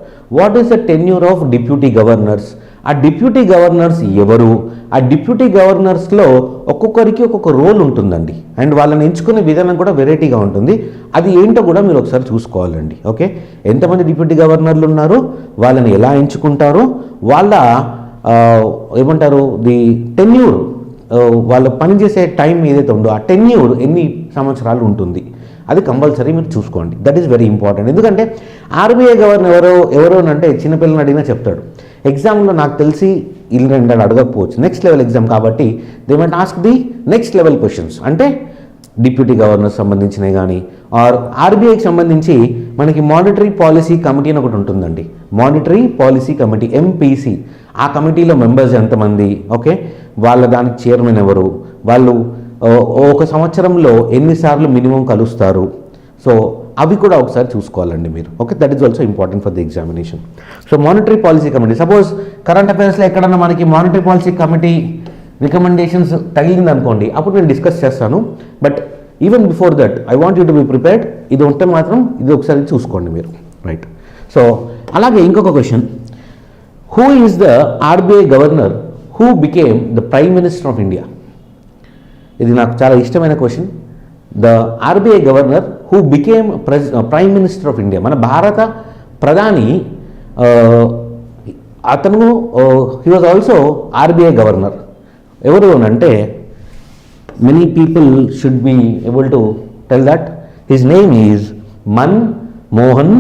what is the tenure of deputy governors, ఆ డిప్యూటీ గవర్నర్స్ ఎవరు, ఆ డిప్యూటీ గవర్నర్స్లో ఒక్కొక్కరికి ఒక్కొక్క రోల్ ఉంటుందండి అండ్ వాళ్ళని ఎంచుకునే విధానం కూడా వెరైటీగా ఉంటుంది. అది ఏంటో కూడా మీరు ఒకసారి చూసుకోవాలండి. ఓకే, ఎంతమంది డిప్యూటీ గవర్నర్లు ఉన్నారు, వాళ్ళని ఎలా ఎంచుకుంటారు, వాళ్ళ ఏమంటారు ది టెన్యూర్, వాళ్ళు పనిచేసే టైం ఏదైతే ఉందో ఆ టెన్యూర్ ఎన్ని సంవత్సరాలు ఉంటుంది, అది కంపల్సరీ మీరు చూసుకోండి. That is very important. ఎందుకంటే ఆర్బీఐ గవర్నర్ ఎవరో అంటే చిన్నపిల్లలు అడిగినా చెప్తాడు. ఎగ్జామ్లో నాకు తెలిసి ఇల్లు రెండు అడగకపోవచ్చు, నెక్స్ట్ లెవెల్ ఎగ్జామ్ కాబట్టి they might ask the next level questions, అంటే డిప్యూటీ గవర్నర్ సంబంధించినవి కానీ ఆర్ ఆర్బీఐకి సంబంధించి మనకి మానిటరీ పాలసీ కమిటీ అని ఒకటి ఉంటుందండి, మానిటరీ పాలసీ కమిటీ ఎంపీసీ. ఆ కమిటీలో మెంబర్స్ ఎంతమంది, ఓకే, వాళ్ళ దానికి చైర్మన్ ఎవరు, వాళ్ళు ఒక సంవత్సరంలో ఎన్నిసార్లు మినిమం కలుస్తారు, సో అవి కూడా ఒకసారి చూసుకోవాలండి మీరు. Okay, that is also important for the examination. So monetary policy committee, suppose current అఫైర్స్లో ఎక్కడన్నా మనకి మానిటరీ పాలసీ కమిటీ రికమెండేషన్స్ తగిలింది అనుకోండి, అప్పుడు నేను డిస్కస్ చేస్తాను. But even before that I want you to be prepared. ఇది ఉంటే మాత్రం ఇది ఒకసారి చూసుకోండి మీరు, రైట్. సో అలాగే ఇంకొక question, who is the RBI governor who became the prime minister of India? ఇది నాకు చాలా ఇష్టమైన question. The RBI governor who became prime minister of India, మన భారత ప్రధాని అతను he was also RBI governor. ఎవరు అంటే many people should be able to tell that his name is Manmohan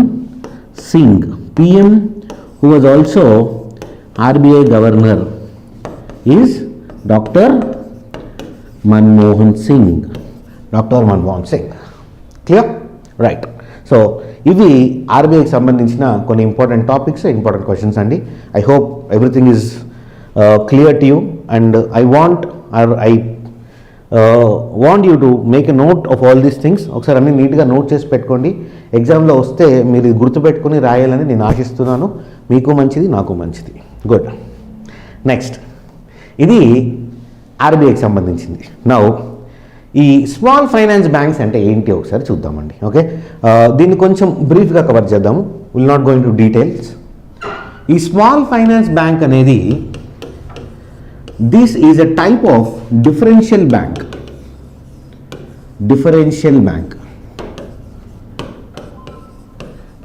Singh. PM who was also RBI governor is Dr. Manmohan Singh. Dr. Manmohan Singh. Clear? Right. So, ఇవి ఆర్బీఐకి సంబంధించిన కొన్ని ఇంపార్టెంట్ టాపిక్స్, ఇంపార్టెంట్ క్వశ్చన్స్ అండి. I hope everything is clear to you and I want you to make a note of all these things. ఒకసారి అన్ని నీట్గా నోట్ చేసి పెట్టుకోండి. ఎగ్జామ్లో వస్తే మీరు గుర్తుపెట్టుకుని రాయాలని నేను ఆశిస్తున్నాను. మీకు మంచిది, నాకు మంచిది. గుడ్. నెక్స్ట్, ఇది ఆర్బీఐకి సంబంధించింది. నౌ ఈ స్మాల్ ఫైనాన్స్ బ్యాంక్స్ అంటే ఏంటి ఒకసారి చూద్దామండి. ఓకే, దీన్ని కొంచెం బ్రీఫ్గా కవర్ చేద్దాము. Will not go into details. ఈ స్మాల్ ఫైనాన్స్ బ్యాంక్ అనేది this is a type of differential bank. Differential bank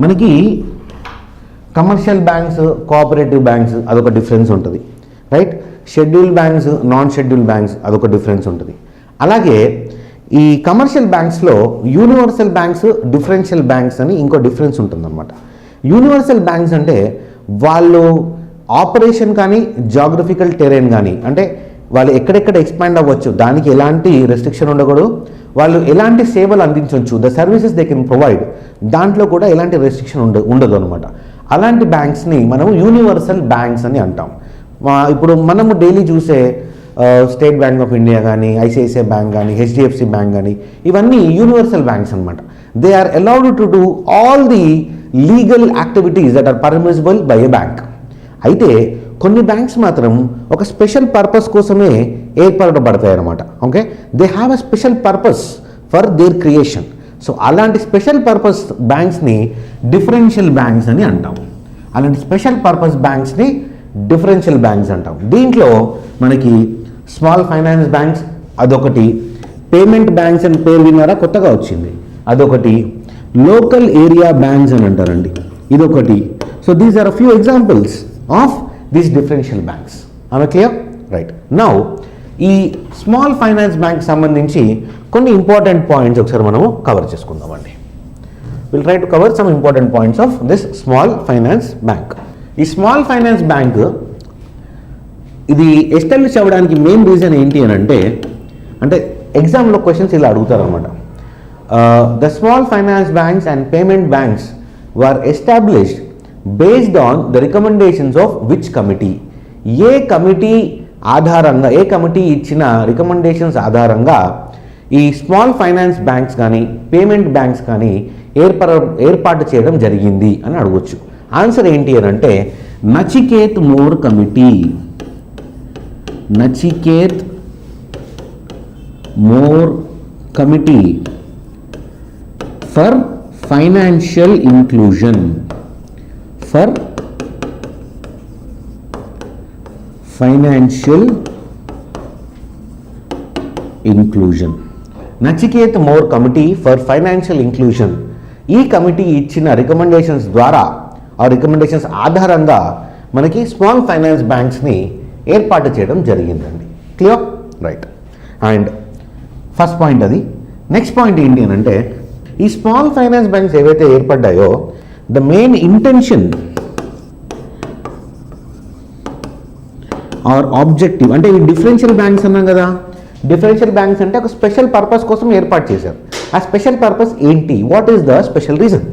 మనకి కమర్షియల్ బ్యాంక్స్, కోఆపరేటివ్ బ్యాంక్స్ అదొక డిఫరెన్స్ ఉంటుంది, right. Schedule banks, non schedule banks అదొక డిఫరెన్స్ ఉంటుంది. అలాగే ఈ కమర్షియల్ బ్యాంక్స్లో యూనివర్సల్ బ్యాంక్స్, డిఫరెన్షియల్ బ్యాంక్స్ అని ఇంకో డిఫరెన్స్ ఉంటుందన్నమాట. యూనివర్సల్ బ్యాంక్స్ అంటే వాళ్ళు ఆపరేషన్ కానీ జాగ్రఫికల్ టెరైన్ కానీ, అంటే వాళ్ళు ఎక్కడెక్కడ ఎక్స్పాండ్ అవ్వచ్చు, దానికి ఎలాంటి రెస్ట్రిక్షన్ ఉండకూడదు, వాళ్ళు ఎలాంటి సేవలు అందించవచ్చు, the services they can provide, దాంట్లో కూడా ఎలాంటి రెస్ట్రిక్షన్ ఉండదు అనమాట. అలాంటి బ్యాంక్స్ని మనము యూనివర్సల్ బ్యాంక్స్ అని అంటాం. ఇప్పుడు మనము డైలీ చూసే స్టేట్ బ్యాంక్ ఆఫ్ ఇండియా కానీ, ఐసిఐసిఐ బ్యాంక్ కానీ, హెచ్డిఎఫ్సి బ్యాంక్ కానీ, ఇవన్నీ యూనివర్సల్ బ్యాంక్స్ అనమాట. They are allowed to do all the legal activities that are permissible by a bank. అయితే కొన్ని బ్యాంక్స్ మాత్రం ఒక స్పెషల్ పర్పస్ కోసమే ఏర్పడబడతాయి అన్నమాట. Okay, they have a special purpose for their creation. So అలాంటి స్పెషల్ పర్పస్ బ్యాంక్స్ని డిఫరెన్షియల్ బ్యాంక్స్ అని అంటాం. అలాంటి స్పెషల్ పర్పస్ బ్యాంక్స్ని డిఫరెన్షియల్ బ్యాంక్స్ అంటాం. దీంట్లో మనకి స్మాల్ ఫైనాన్స్ బ్యాంక్స్ అదొకటి, పేమెంట్ బ్యాంక్స్ అని పేరు విన్నారా, కొత్తగా వచ్చింది అదొకటి, లోకల్ ఏరియా బ్యాంక్స్ అని అంటారండి ఇదొకటి. So these are a few examples of these differential banks. Am I clear? Right. Now ఈ స్మాల్ ఫైనాన్స్ బ్యాంక్ సంబంధించి కొన్ని ఇంపార్టెంట్ పాయింట్స్ ఒకసారి మనము కవర్ చేసుకుందామండి. Will try to cover some important points of this small finance bank. ఈ స్మాల్ ఫైనాన్స్ బ్యాంక్ ఇది ఎస్టాబ్లిష్ అవ్వడానికి మెయిన్ రీజన్ ఏంటి అని అంటే ఎగ్జామ్లో క్వశ్చన్స్ ఇలా అడుగుతారు అనమాట. The small finance banks and payment banks were established based on the recommendations of which committee. A committee ఆధారంగా, ఏ కమిటీ ఇచ్చిన రికమెండేషన్స్ ఆధారంగా ఈ స్మాల్ ఫైనాన్స్ బ్యాంక్స్ కానీ పేమెంట్ బ్యాంక్స్ కానీ ఏర్పాటు చేయడం జరిగింది అని అడగొచ్చు. ఆన్సర్ ఏంటి అని అంటే Nachiket more committee. Nachiket more committee for financial inclusion. For financial inclusion. Nachiket more committee for financial inclusion. ఈ కమిటీ ఇచ్చిన రికమెండేషన్స్ ద్వారా, ఆ రికమెండేషన్స్ ఆధారంగా మనకి స్మాల్ ఫైనాన్స్ బ్యాంక్స్ని ఏర్పాటు చేయడం జరిగిందండి. Clear? Right. And first point అది. నెక్స్ట్ పాయింట్ ఏంటి అని అంటే ఈ స్మాల్ ఫైనాన్స్ బ్యాంక్స్ ఏవైతే ఏర్పడ్డాయో the main intention or objective, అంటే ఈ డిఫరెన్షియల్ బ్యాంక్స్ అన్నాం కదా, డిఫరెన్షియల్ బ్యాంక్స్ అంటే ఒక స్పెషల్ పర్పస్ కోసం ఏర్పాటు చేశారు. ఆ స్పెషల్ పర్పస్ ఏంటి? What is the special reason?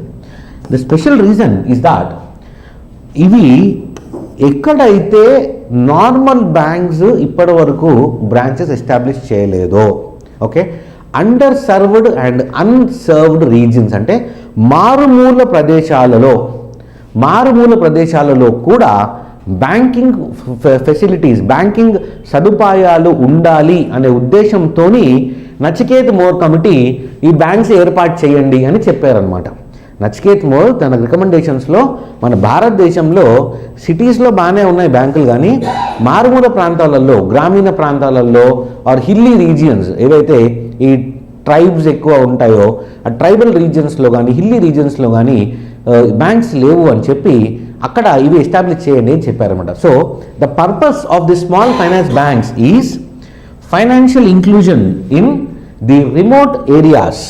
The special reason is that ఇవి ఎక్కడైతే నార్మల్ బ్యాంక్స్ ఇప్పటి వరకు బ్రాంచెస్ ఎస్టాబ్లిష్ చేయలేదో, okay, under served and unserved regions, అంటే మారుమూల ప్రదేశాలలో కూడా బ్యాంకింగ్ ఫెసిలిటీస్, బ్యాంకింగ్ సదుపాయాలు ఉండాలి అనే ఉద్దేశంతో నచికేత్ మోర్ కమిటీ ఈ బ్యాంక్స్ ఏర్పాటు చేయండి అని చెప్పారనమాట. నచికేత్ మోర్ తన రికమెండేషన్స్లో మన భారతదేశంలో సిటీస్లో బాగానే ఉన్నాయి బ్యాంకులు, కానీ మారుమూల ప్రాంతాలలో, గ్రామీణ ప్రాంతాలలో ఆర్ హిల్లీ రీజియన్స్ ఏవైతే ఈ ట్రైబ్స్ ఎక్కువ ఉంటాయో ఆ ట్రైబల్ రీజియన్స్లో కానీ హిల్లీ రీజియన్స్లో కానీ బ్యాంక్స్ లేవు అని చెప్పి అక్కడ ఇవి ఎస్టాబ్లిష్ చేయండి అని చెప్పారన్నమాట. So the purpose of the small finance banks is financial inclusion in the remote areas,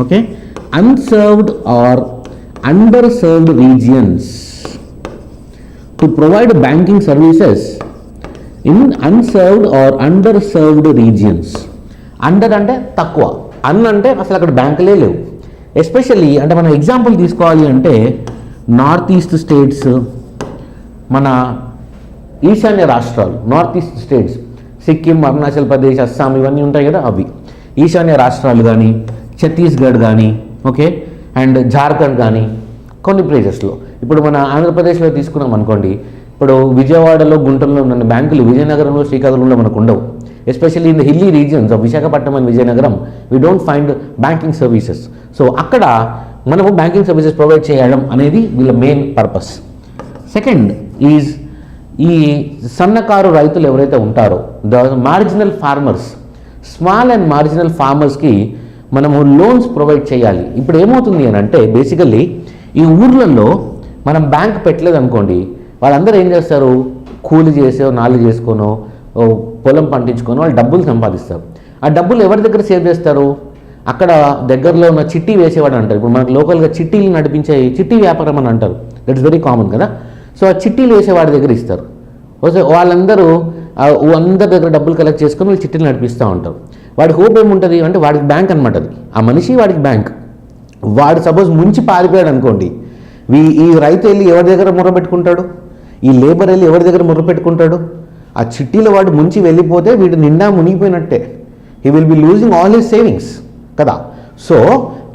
okay, unserved or underserved regions to provide banking services in unserved or underserved regions. Under అంటే తక్కువ, అంటే అసలు అక్కడ బ్యాంకులే లేవు. ఎస్పెషల్లీ అంటే మనం ఎగ్జాంపుల్ తీసుకోవాలి అంటే నార్త్ ఈస్ట్ స్టేట్స్, మన ఈశాన్య రాష్ట్రాలు, north east states Sikkim, Arunachal Pradesh, Assam ఇవన్నీ ఉంటాయి కదా, అవి ఈశాన్య రాష్ట్రాలు కానీ, ఛత్తీస్గఢ్ కానీ, ఓకే, అండ్ జార్ఖండ్ కానీ కొన్ని ప్లేసెస్లో. ఇప్పుడు మన ఆంధ్రప్రదేశ్లో తీసుకున్నాం అనుకోండి, ఇప్పుడు విజయవాడలో, గుంటూరులో ఉన్న బ్యాంకులు విజయనగరంలో, శ్రీకాకుళంలో మనకు ఉండవు. Especially in the hilly regions of Visakhapatnam and Vizianagaram we don't find banking services. So అక్కడ మనము బ్యాంకింగ్ సర్వీసెస్ ప్రొవైడ్ చేయడం అనేది వీళ్ళ మెయిన్ పర్పస్. సెకండ్ ఈజ్ ఈ సన్నకారు రైతులు ఎవరైతే ఉంటారో, the marginal farmers, small and marginal ఫార్మర్స్కి మనము లోన్స్ ప్రొవైడ్ చేయాలి. ఇప్పుడు ఏమవుతుంది అని అంటే బేసికల్లీ ఈ ఊర్లలో మనం బ్యాంక్ పెట్టలేదు అనుకోండి, వాళ్ళందరూ ఏం చేస్తారు, కూలి చేసో, నాలుగు చేసుకోనో, పొలం పండించుకొని వాళ్ళు డబ్బులు సంపాదిస్తారు. ఆ డబ్బులు ఎవరి దగ్గర సేవ్ చేస్తారు? అక్కడ దగ్గరలో ఉన్న చిట్టి వేసేవాడు అంటారు. ఇప్పుడు మనకు లోకల్గా చిట్టీలు నడిపించే చిట్టి వ్యాపారం అని అంటారు, దట్ ఇస్ వెరీ కామన్ కదా. సో ఆ చిట్టీలు వేసేవాడి దగ్గర ఇస్తారు. వాళ్ళందరూ అందరి దగ్గర డబ్బులు కలెక్ట్ చేసుకొని వాళ్ళు చిట్టీలు నడిపిస్తూ ఉంటారు. వాడి హోప్ ఏముంటుంది అంటే వాడికి బ్యాంక్ అనమాట, అది ఆ మనిషి వాడికి బ్యాంక్. వాడు సపోజ్ ముంచి పారిపోయాడు అనుకోండి, ఈ రైతు వెళ్ళి ఎవరి దగ్గర ముర్ర పెట్టుకుంటాడు, ఈ లేబర్ వెళ్ళి ఎవరి దగ్గర ముర్ర పెట్టుకుంటాడు? ఆ చిట్టీలో వాడు ముంచి వెళ్ళిపోతే వీడు నిండా మునిగిపోయినట్టే, he will be losing all his savings కదా. సో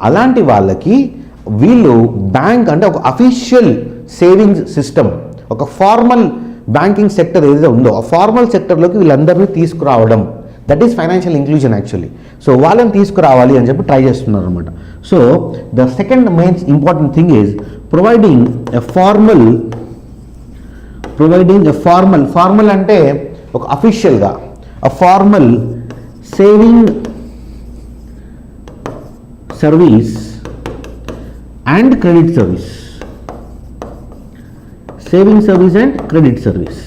అలాంటి వాళ్ళకి వీళ్ళు బ్యాంక్ అంటే ఒక అఫీషియల్ సేవింగ్స్ సిస్టమ్, ఒక ఫార్మల్ బ్యాంకింగ్ సెక్టర్ ఏదైతే ఉందో ఆ ఫార్మల్ సెక్టర్లోకి వీళ్ళందరినీ తీసుకురావడం, that is financial inclusion actually. So వాళ్ళని తీసుకురావాలి అని చెప్పి ట్రై చేస్తున్నారు అనమాట. So the second main important thing is providing a formal providing a formal అంటే ఒక అఫీషియల్గా formal saving service and credit service. Saving service and credit service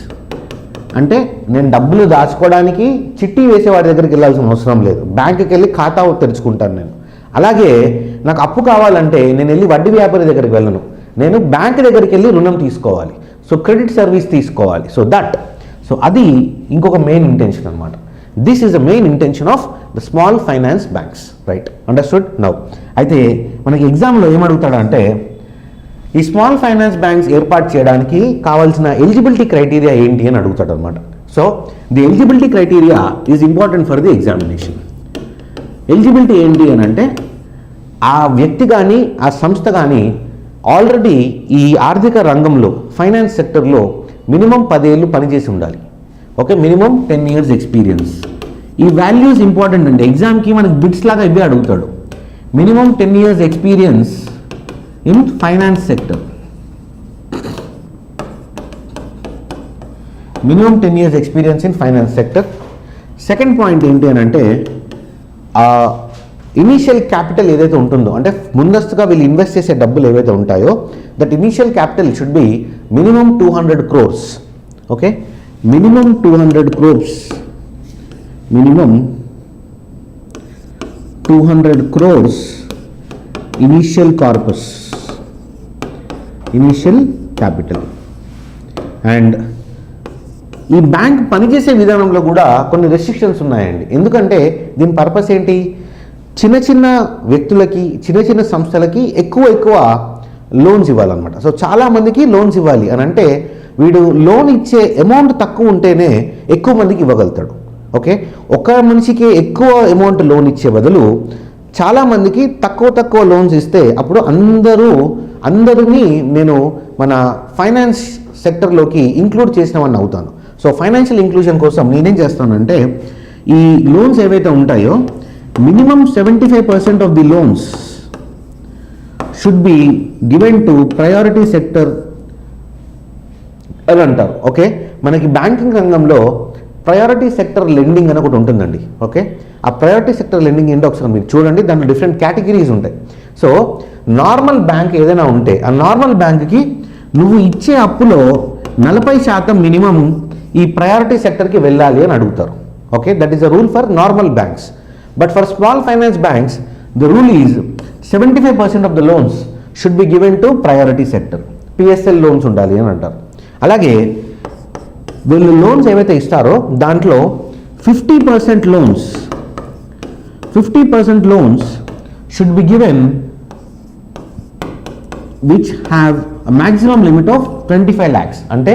అంటే నేను డబ్బులు దాచుకోవడానికి చిట్టి వేసేవాడి దగ్గరికి వెళ్ళాల్సిన అవసరం లేదు, బ్యాంకుకి వెళ్ళి ఖాతా తెరుచుకుంటాను నేను. అలాగే నాకు అప్పు కావాలంటే నేను వెళ్ళి వడ్డీ వ్యాపారి దగ్గరికి వెళ్ళను, నేను బ్యాంక్ దగ్గరికి వెళ్ళి రుణం తీసుకోవాలి, సో క్రెడిట్ సర్వీస్ తీసుకోవాలి. సో అది ఇంకొక మెయిన్ ఇంటెన్షన్ అనమాట. This is the main intention of the small finance banks, right? Understood now. అయితే మనకి ఎగ్జామ్లో ఏమడుగుతాడంటే ఈ స్మాల్ ఫైనాన్స్ బ్యాంక్స్ ఏర్పాటు చేయడానికి కావాల్సిన ఎలిజిబిలిటీ క్రైటీరియా ఏంటి అని అడుగుతాడు అనమాట. So the eligibility criteria is important for the examination. Eligibility ఏంటి అని అంటే ఆ వ్యక్తి కానీ ఆ సంస్థ కానీ ఆల్రెడీ ఈ ఆర్థిక రంగంలో ఫైనాన్స్ సెక్టర్లో మినిమం 10 ఏళ్ళు పనిచేసి ఉండాలి. Okay, minimum 10 years experience. ఈ వాల్యూస్ ఇంపార్టెంట్ అండి, ఎగ్జామ్కి మనకి బిట్స్ లాగా ఇవే అడుగుతాడు. Minimum 10 years experience in finance sector, minimum 10 years experience in finance sector. Second point ఏంటి అని అంటే ఇనీషియల్ క్యాపిటల్ ఏదైతే ఉంటుందో, అంటే ముందస్తుగా వీళ్ళు ఇన్వెస్ట్ చేసే డబ్బులు ఏవైతే ఉంటాయో that initial capital should be minimum 200 crores. Okay, minimum 200 crores, minimum 200 crores initial corpus, initial capital. And ఈ బ్యాంక్ పనిచేసే విధానంలో కూడా కొన్ని రెస్ట్రిక్షన్స్ ఉన్నాయండి. ఎందుకంటే దీని పర్పస్ ఏంటి, చిన్న చిన్న వ్యక్తులకి చిన్న చిన్న సంస్థలకి ఎక్కువ లోన్స్ ఇవ్వాలన్నమాట. సో చాలామందికి లోన్స్ ఇవ్వాలి అని అంటే వీడు లోన్ ఇచ్చే అమౌంట్ తక్కువ ఉంటేనే ఎక్కువ మందికి ఇవ్వగలుగుతాడు. ఓకే, ఒక మనిషికి ఎక్కువ అమౌంట్ లోన్ ఇచ్చే బదులు చాలామందికి తక్కువ లోన్స్ ఇస్తే అప్పుడు అందరినీ నేను మన ఫైనాన్స్ సెక్టర్లోకి ఇంక్లూడ్ చేసిన వాడిని అవుతాను. సో ఫైనాన్షియల్ ఇంక్లూజన్ కోసం నేనేం చేస్తానంటే ఈ లోన్స్ ఏవైతే ఉంటాయో minimum 75% of the loans should be given to priority sector అని అంటారు. ఓకే, మనకి బ్యాంకింగ్ రంగంలో ప్రయారిటీ సెక్టర్ లెండింగ్ అని ఒకటి ఉంటుందండి. ఓకే, ఆ ప్రయారిటీ సెక్టర్ లెండింగ్ ఏంటో ఒకసారి మీరు చూడండి, దాంట్లో డిఫరెంట్ కేటగిరీస్ ఉంటాయి. సో నార్మల్ బ్యాంక్ ఏదైనా ఉంటే ఆ నార్మల్ బ్యాంక్కి నువ్వు ఇచ్చే అప్పులో 40% మినిమం ఈ ప్రయారిటీ సెక్టర్కి వెళ్ళాలి అని అడుగుతారు. Okay, that is a rule for normal banks. But for small finance banks the rule is 75% of the loans should be given to priority sector, పిఎస్ఎల్ loans ఉండాలి అని అంటారు. అలాగే వీళ్ళు లోన్స్ ఏవైతే ఇస్తారో దాంట్లో 50% loans should be given which have maximum limit of 25 lakhs. అంటే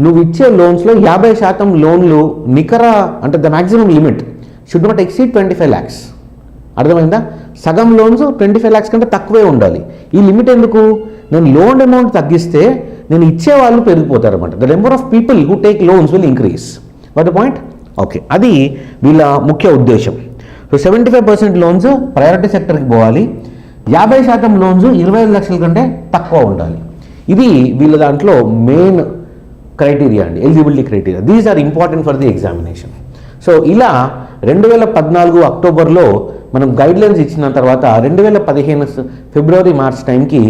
నువ్వు ఇచ్చే లోన్స్లో 50% లోన్లు నికర అంటే the maximum limit should not exceed 25 lakhs. అర్థమైందా? సగం లోన్స్ 25 lakhs కంటే తక్కువే ఉండాలి. ఈ లిమిట్ ఎందుకు? నేను లోన్ అమౌంట్ తగ్గిస్తే నేను ఇచ్చే వాళ్ళు పెరిగిపోతారు అనమాట. The number of people who take loans will increase. What the point? Okay, అది వీళ్ళ ముఖ్య ఉద్దేశం. సో 75% లోన్స్ ప్రయారిటీ సెక్టర్కి పోవాలి, 50% లోన్స్ 25 లక్షల కంటే తక్కువ ఉండాలి. ఇది వీళ్ళ దాంట్లో మెయిన్ క్రైటీరియా అండి, eligibility criteria. These are important for the examination. So ఇలా 2014 అక్టోబర్లో మనం గైడ్లైన్స్ ఇచ్చిన తర్వాత 2015 ఫిబ్రవరి మార్చ్ టైంకి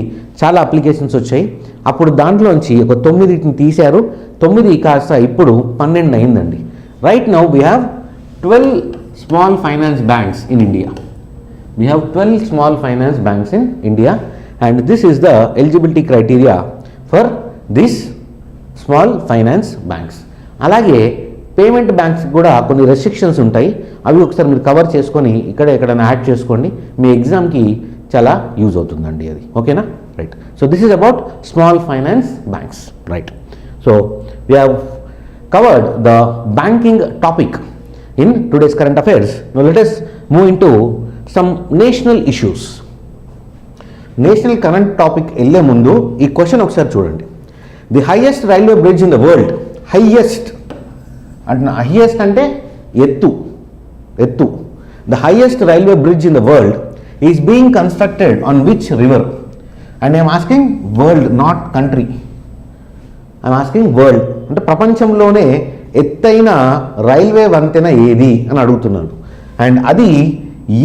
చాలా అప్లికేషన్స్ వచ్చాయి. అప్పుడు దాంట్లోంచి ఒక 9 తీశారు, 9 కాస్త ఇప్పుడు 12 అయిందండి. Right now we have 12 small finance banks in India. We have 12 small finance banks in India and this is the eligibility criteria for these small finance banks. అలాగే పేమెంట్ బ్యాంక్స్ కూడా కొన్ని రెస్ట్రిక్షన్స్ ఉంటాయి, అవి ఒకసారి మీరు కవర్ చేసుకొని ఎక్కడైనా యాడ్ చేసుకోండి, మీ ఎగ్జామ్కి చాలా యూజ్ అవుతుందండి అది. ఓకేనా? Right. So this is about small finance banks. Right. So we have covered the banking topic in today's current affairs. Now let us move into some national issues. National current topic వెళ్ళే ముందు ఈ క్వశ్చన్ ఒకసారి చూడండి. The highest railway bridge in the world, highest అంటే ఎత్తు. The highest railway bridge in the world is being constructed on which river? And I'm asking world, not country. I'm asking world అంటే ప్రపంచంలోనే ఎత్తైన రైల్వే వంతెన ఏది అని అడుగుతున్నాను. అండ్ అది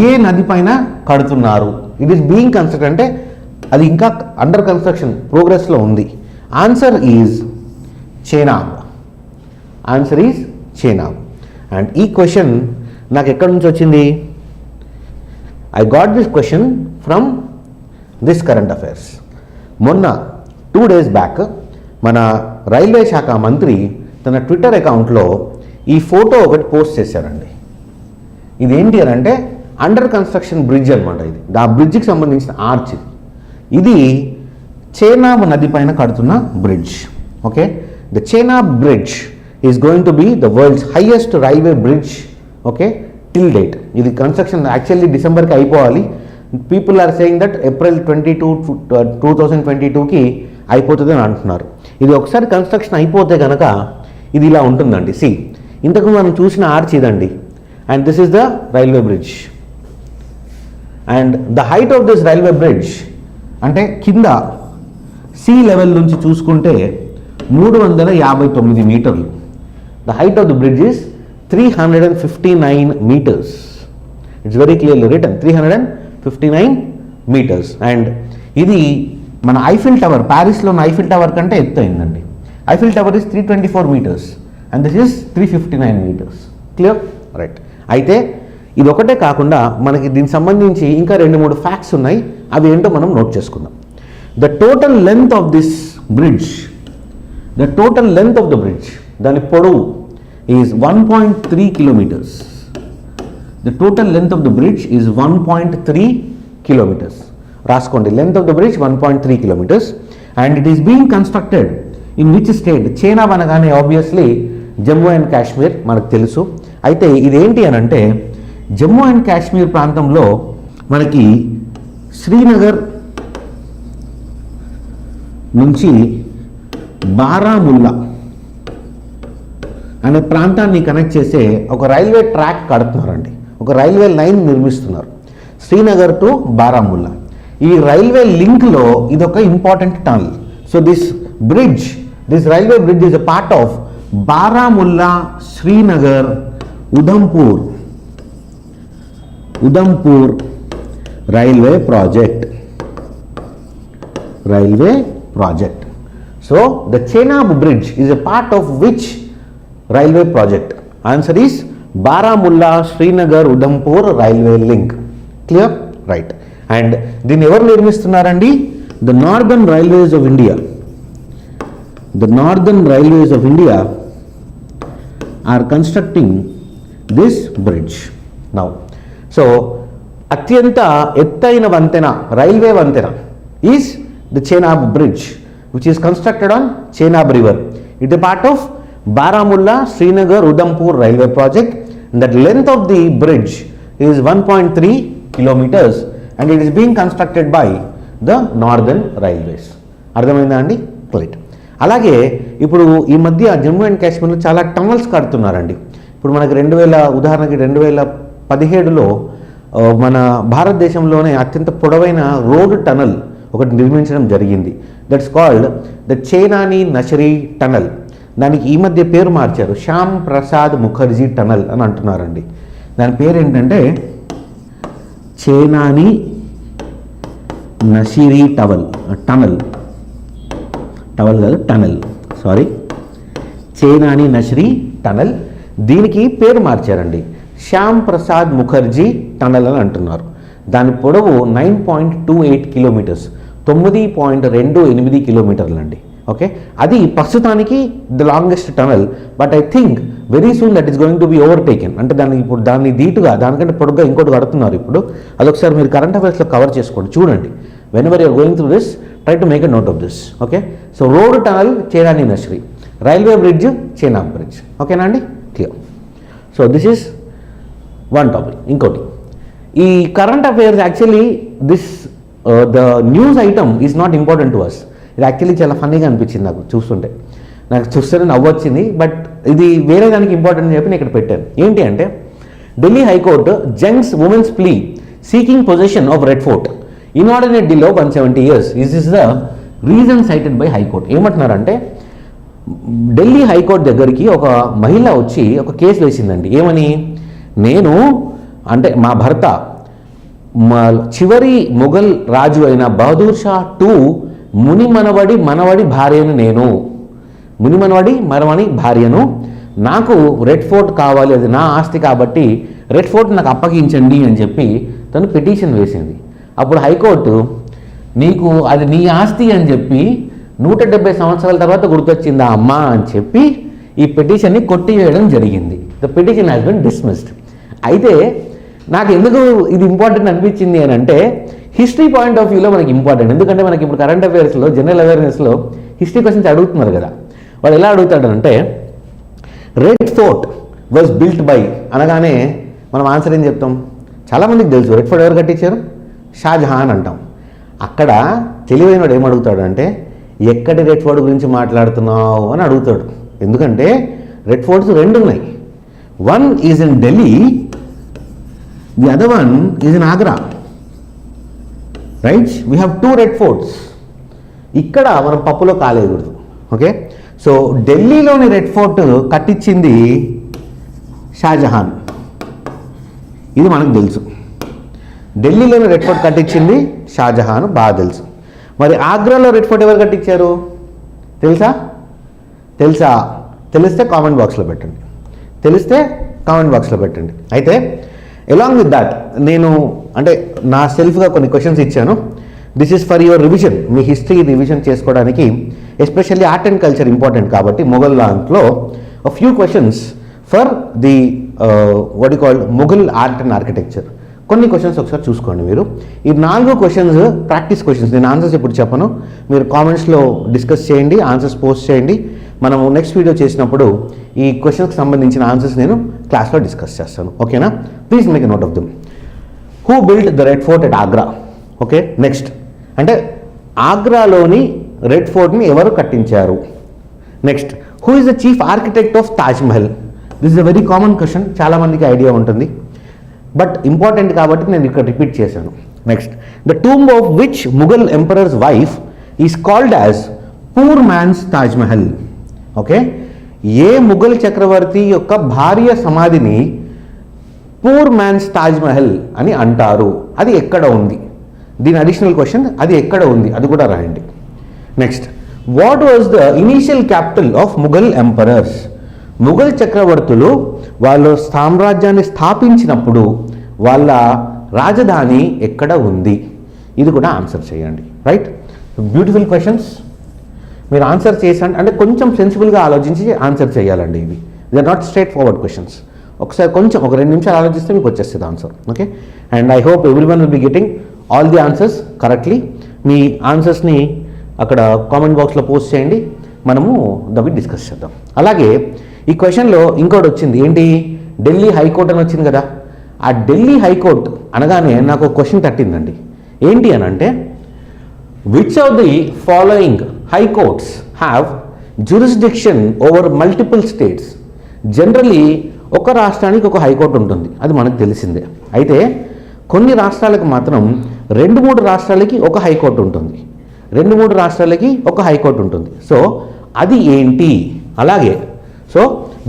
ఏ నది పైన కడుతున్నారు? ఇట్ ఈస్ బీయింగ్ కన్స్ట్రక్ట్ అంటే అది ఇంకా అండర్ కన్స్ట్రక్షన్ ప్రోగ్రెస్లో ఉంది. Answer is Chenab. Answer is Chenab. And ఈ క్వశ్చన్ నాకు ఎక్కడి నుంచి వచ్చింది? I got this question from this current affairs. మొన్న 2 days బ్యాక్ మన రైల్వే శాఖ మంత్రి తన ట్విట్టర్ అకౌంట్లో ఈ ఫోటో ఒకటి పోస్ట్ చేశారండి. ఇదేంటి అని అంటే అండర్ కన్స్ట్రక్షన్ బ్రిడ్జ్ అనమాట. ఇది ఆ బ్రిడ్జ్కి సంబంధించిన ఆర్చ్. ఇది చేనాబ్ నది పైన కడుతున్న bridge. Okay, the Chenab bridge is going to be the world's highest railway bridge. Okay, till date. ఇది కన్స్ట్రక్షన్ యాక్చువల్లీ డిసెంబర్కి అయిపోవాలి. People are saying that April 22, 2022కి అయిపోతుంది అని అంటున్నారు. ఇది ఒకసారి కన్స్ట్రక్షన్ అయిపోతే కనుక ఇది ఇలా ఉంటుందండి. సి, ఇంతకు మనం చూసిన ఆర్చ్ ఇదండి. And this is the railway bridge. And the height of this railway bridge అంటే కింద సీ లెవెల్ నుంచి చూసుకుంటే 359 మీటర్లు. The height of the bridge is 359 meters. It's very clearly written 359 meters. And ఇది మన ఐఫిల్ టవర్, ప్యారిస్లో ఉన్న ఐఫిల్ టవర్ కంటే ఎత్తు అయిందండి. Eiffel tower is 324 meters and this is 359 meters. Clear? Right. అయితే ఇది ఒకటే కాకుండా మనకి దీనికి సంబంధించి ఇంకా 2-3 ఫ్యాక్ట్స్ ఉన్నాయి. అవి ఏంటో మనం నోట్ చేసుకుందాం. The total length of this bridge, దాని పొడవు is 1.3 kilometers. The total length of the bridge is 1.3 kilometers. రాసుకోండి, length of the bridge 1.3 kilometers and it is being constructed in which state? చేనాబ్ అనగానే ఆబ్వియస్లీ జమ్మూ అండ్ కాశ్మీర్ మనకు తెలుసు. అయితే ఇదేంటి అని అంటే జమ్మూ అండ్ కాశ్మీర్ ప్రాంతంలో మనకి శ్రీనగర్ నుంచి బారాముల్లా అనే ప్రాంతాన్ని కనెక్ట్ చేసే ఒక రైల్వే ట్రాక్ కడుతున్నారండి. ఒక రైల్వే లైన్ నిర్మిస్తున్నారు శ్రీనగర్ టు బారాముల్లా. ఈ రైల్వే లింక్లో ఇదొక important tunnel. So this railway bridge is a part of Baramulla Srinagar Udhampur railway project. So the Chenab bridge is a part of which railway project? Answer is Baramulla Srinagar Udhampur railway link. Clear? Right. And దీన్ని ఎవరు నిర్మిస్తున్నారండి? The Northern Railways of India. The Northern Railways of India are constructing this bridge now. So అత్యంత ఎత్తైన వంతెన, రైల్వే వంతెన is the Chenab bridge which is constructed on Chenab river. It is a part of Baramulla Srinagar Udhampur railway project and that length of the bridge is 1.3 kilometers and it is being constructed by the Northern Railways. అర్థమైందా అండి? క్లియర్. అలాగే ఇప్పుడు ఈ మధ్య జమ్మూ అండ్ కాశ్మీర్లో చాలా టనల్స్ కడుతున్నారండి. ఇప్పుడు మనకి ఉదాహరణకి 2017లో మన భారతదేశంలోనే అత్యంత పొడవైన రోడ్ టనల్ ఒకటి నిర్మించడం జరిగింది. That's called the Chenani Nashri tunnel. దానికి ఈ మధ్య పేరు మార్చారు, శ్యామ్ ప్రసాద్ ముఖర్జీ టనల్ అని అంటున్నారండి. దాని పేరు ఏంటంటే చేనాని నషరీ చేనాని నషరీ టనల్. దీనికి పేరు మార్చారండి, శ్యామ్ ప్రసాద్ ముఖర్జీ టనల్ అని అంటున్నారు. దాని పొడవు 9.28 kilometers, 9.28 kilometerలు అండి. ఓకే, అది ప్రస్తుతానికి the longest tunnel. But I think very soon that is going to B overtaken. అంటే దాన్ని దీటుగా దానికంటే పొడుగ్గా ఇంకోటి కడుతున్నారు ఇప్పుడు. అదొకసారి మీరు కరెంట్ అఫైర్స్లో కవర్ చేసుకోండి, చూడండి. Whenever you are going through this, try to make a note of this. Okay, so road tunnel Chenani Nashri, railway bridge Chenab bridge. ఓకేనా అండి? Clear. So this is one topic. ఇంకోటి, ఈ current affairs actually the news item is not important to us. ఇది యాక్చువల్లీ చాలా ఫన్నీగా అనిపించింది నాకు చూస్తుంటే. నాకు చూస్తేనే నవ్వొచ్చింది, బట్ ఇది వేరే దానికి ఇంపార్టెంట్ అని చెప్పి నేను ఇక్కడ పెట్టాను. ఏంటి అంటే, Delhi high court junks women's plea seeking possession of Red Fort inordinate delay 170 years. This is the reason cited by high court. ఏమంటున్నారంటే, ఢిల్లీ హైకోర్టు దగ్గరికి ఒక మహిళ వచ్చి ఒక కేసు వేసిందండి. ఏమని, నేను అంటే మా భర్త మా చివరి మొఘల్ రాజు అయిన బహదూర్ షా II మనవడి భార్యను నేను మనవడి భార్యను నాకు రెడ్ ఫోర్ట్ కావాలి, అది నా ఆస్తి కాబట్టి రెడ్ ఫోర్ట్ నాకు అప్పగించండి అని చెప్పి తను పిటిషన్ వేసింది. అప్పుడు హైకోర్టు నీకు అది నీ ఆస్తి అని చెప్పి 170 సంవత్సరాల తర్వాత గుర్తొచ్చిందా అమ్మా అని చెప్పి ఈ పిటిషన్ని కొట్టివేయడం జరిగింది. The petition has been dismissed. అయితే నాకు ఎందుకు ఇది ఇంపార్టెంట్ అనిపించింది అని అంటే హిస్టరీ పాయింట్ ఆఫ్ వ్యూలో మనకి ఇంపార్టెంట్. ఎందుకంటే మనకి ఇప్పుడు కరెంట్ అఫైర్స్లో జనరల్ అవేర్నెస్లో హిస్టరీ క్వశ్చన్స్ అడుగుతున్నారు కదా. వాడు ఎలా అడుగుతాడంటే Red Fort was built by అనగానే మనం ఆన్సర్ ఏం చెప్తాం? చాలామందికి తెలుసు రెడ్ ఫోర్ట్ ఎవరు కట్టించారు? షాజహాన్ అంటాం. అక్కడ తెలివైన వాడు ఏమడుగుతాడు అంటే ఎక్కడి రెడ్ ఫోర్ట్ గురించి మాట్లాడుతున్నావు అని అడుగుతాడు. ఎందుకంటే రెడ్ ఫోర్ట్స్ 2 ఉన్నాయి. One is in Delhi, the other one is in Agra. Right, we have 2 red forts. ఇక్కడ మనం పప్పులో కాలేయకూడదు. ఓకే, సో ఢిల్లీలోని రెడ్ ఫోర్ట్ కట్టించింది షాజహాన్, ఇది మనకు తెలుసు. ఢిల్లీలోని రెడ్ ఫోర్ట్ కట్టించింది షాజహాన్, బాగా తెలుసు. మరి ఆగ్రాలో రెడ్ ఫోర్ట్ ఎవరు కట్టించారు తెలుసా? తెలిస్తే కామెంట్ బాక్స్లో పెట్టండి. అయితే అలాంగ్ విత్ దాట్ నేను అంటే నా సెల్ఫ్గా కొన్ని క్వశ్చన్స్ ఇచ్చాను. This is for your revision, మీ హిస్టరీ రివిజన్ చేసుకోవడానికి. Especially art and culture important కాబట్టి మొఘల్ దాంట్లో few questions for the what you call Mughal art and architecture. కొన్ని క్వశ్చన్స్ ఒకసారి చూసుకోండి మీరు. ఈ 4 క్వశ్చన్స్ ప్రాక్టీస్ క్వశ్చన్స్. నేను ఆన్సర్స్ ఇప్పుడు చెప్పను, మీరు కామెంట్స్లో డిస్కస్ చేయండి, ఆన్సర్స్ పోస్ట్ చేయండి. మనము నెక్స్ట్ వీడియో చేసినప్పుడు ఈ క్వశ్చన్స్కి సంబంధించిన ఆన్సర్స్ నేను క్లాస్లో డిస్కస్ చేస్తాను. ఓకేనా? Please make a note of them. Who build the Red Fort at Agra? Okay, next అంటే ఆగ్రాలోని రెడ్ ఫోర్ట్ని ఎవరు కట్టించారు? Next, who is the chief architect of Taj Mahal? This is a very common question, చాలామందికి ఐడియా ఉంటుంది, బట్ ఇంపార్టెంట్ కాబట్టి నేను ఇక్కడ రిపీట్ చేశాను. Next, the tomb of which Mughal emperor's wife is called as poor man's Taj Mahal? Okay, ఏ ముఘల్ చక్రవర్తి యొక్క భార్య సమాధిని పూర్ మ్యాన్స్ తాజ్ మహల్ అని అంటారు? అది ఎక్కడ ఉంది? దీని అడిషనల్ క్వశ్చన్, అది ఎక్కడ ఉంది అది కూడా రాయండి. Next, what was the initial capital of Mughal emperors? Mughal చక్రవర్తులు వాళ్ళ సామ్రాజ్యాన్ని స్థాపించినప్పుడు వాళ్ళ రాజధాని ఎక్కడ ఉంది? ఇది కూడా ఆన్సర్ చేయండి. Right, beautiful questions. మీరు ఆన్సర్ చేసండి, అంటే కొంచెం సెన్సిబుల్గా ఆలోచించి ఆన్సర్ చేయాలండి. ఇవి they are not straight forward questions. ఒకసారి కొంచెం ఒక 2 నిమిషాలు ఆలోచిస్తే మీకు వచ్చేస్తుంది answer. Okay, and I hope everyone will be getting all the answers correctly. మీ ఆన్సర్స్ని అక్కడ కామెంట్ బాక్స్లో పోస్ట్ చేయండి, మనము దాన్ని డిస్కస్ చేద్దాం. అలాగే ఈ క్వశ్చన్లో ఇంకోటి వచ్చింది, ఏంటి? ఢిల్లీ హైకోర్టు అని వచ్చింది కదా. ఆ ఢిల్లీ హైకోర్టు అనగానే నాకు ఒక క్వశ్చన్ తట్టిందండి. ఏంటి అని అంటే, which of the following high courts have jurisdiction over multiple states? Generally ఒక రాష్ట్రానికి ఒక హైకోర్టు ఉంటుంది, అది మనకు తెలిసిందే. అయితే కొన్ని రాష్ట్రాలకు మాత్రం 2-3 రాష్ట్రాలకి ఒక హైకోర్టు ఉంటుంది, 2-3 రాష్ట్రాలకి ఒక హైకోర్టు ఉంటుంది. సో అది ఏంటి? అలాగే so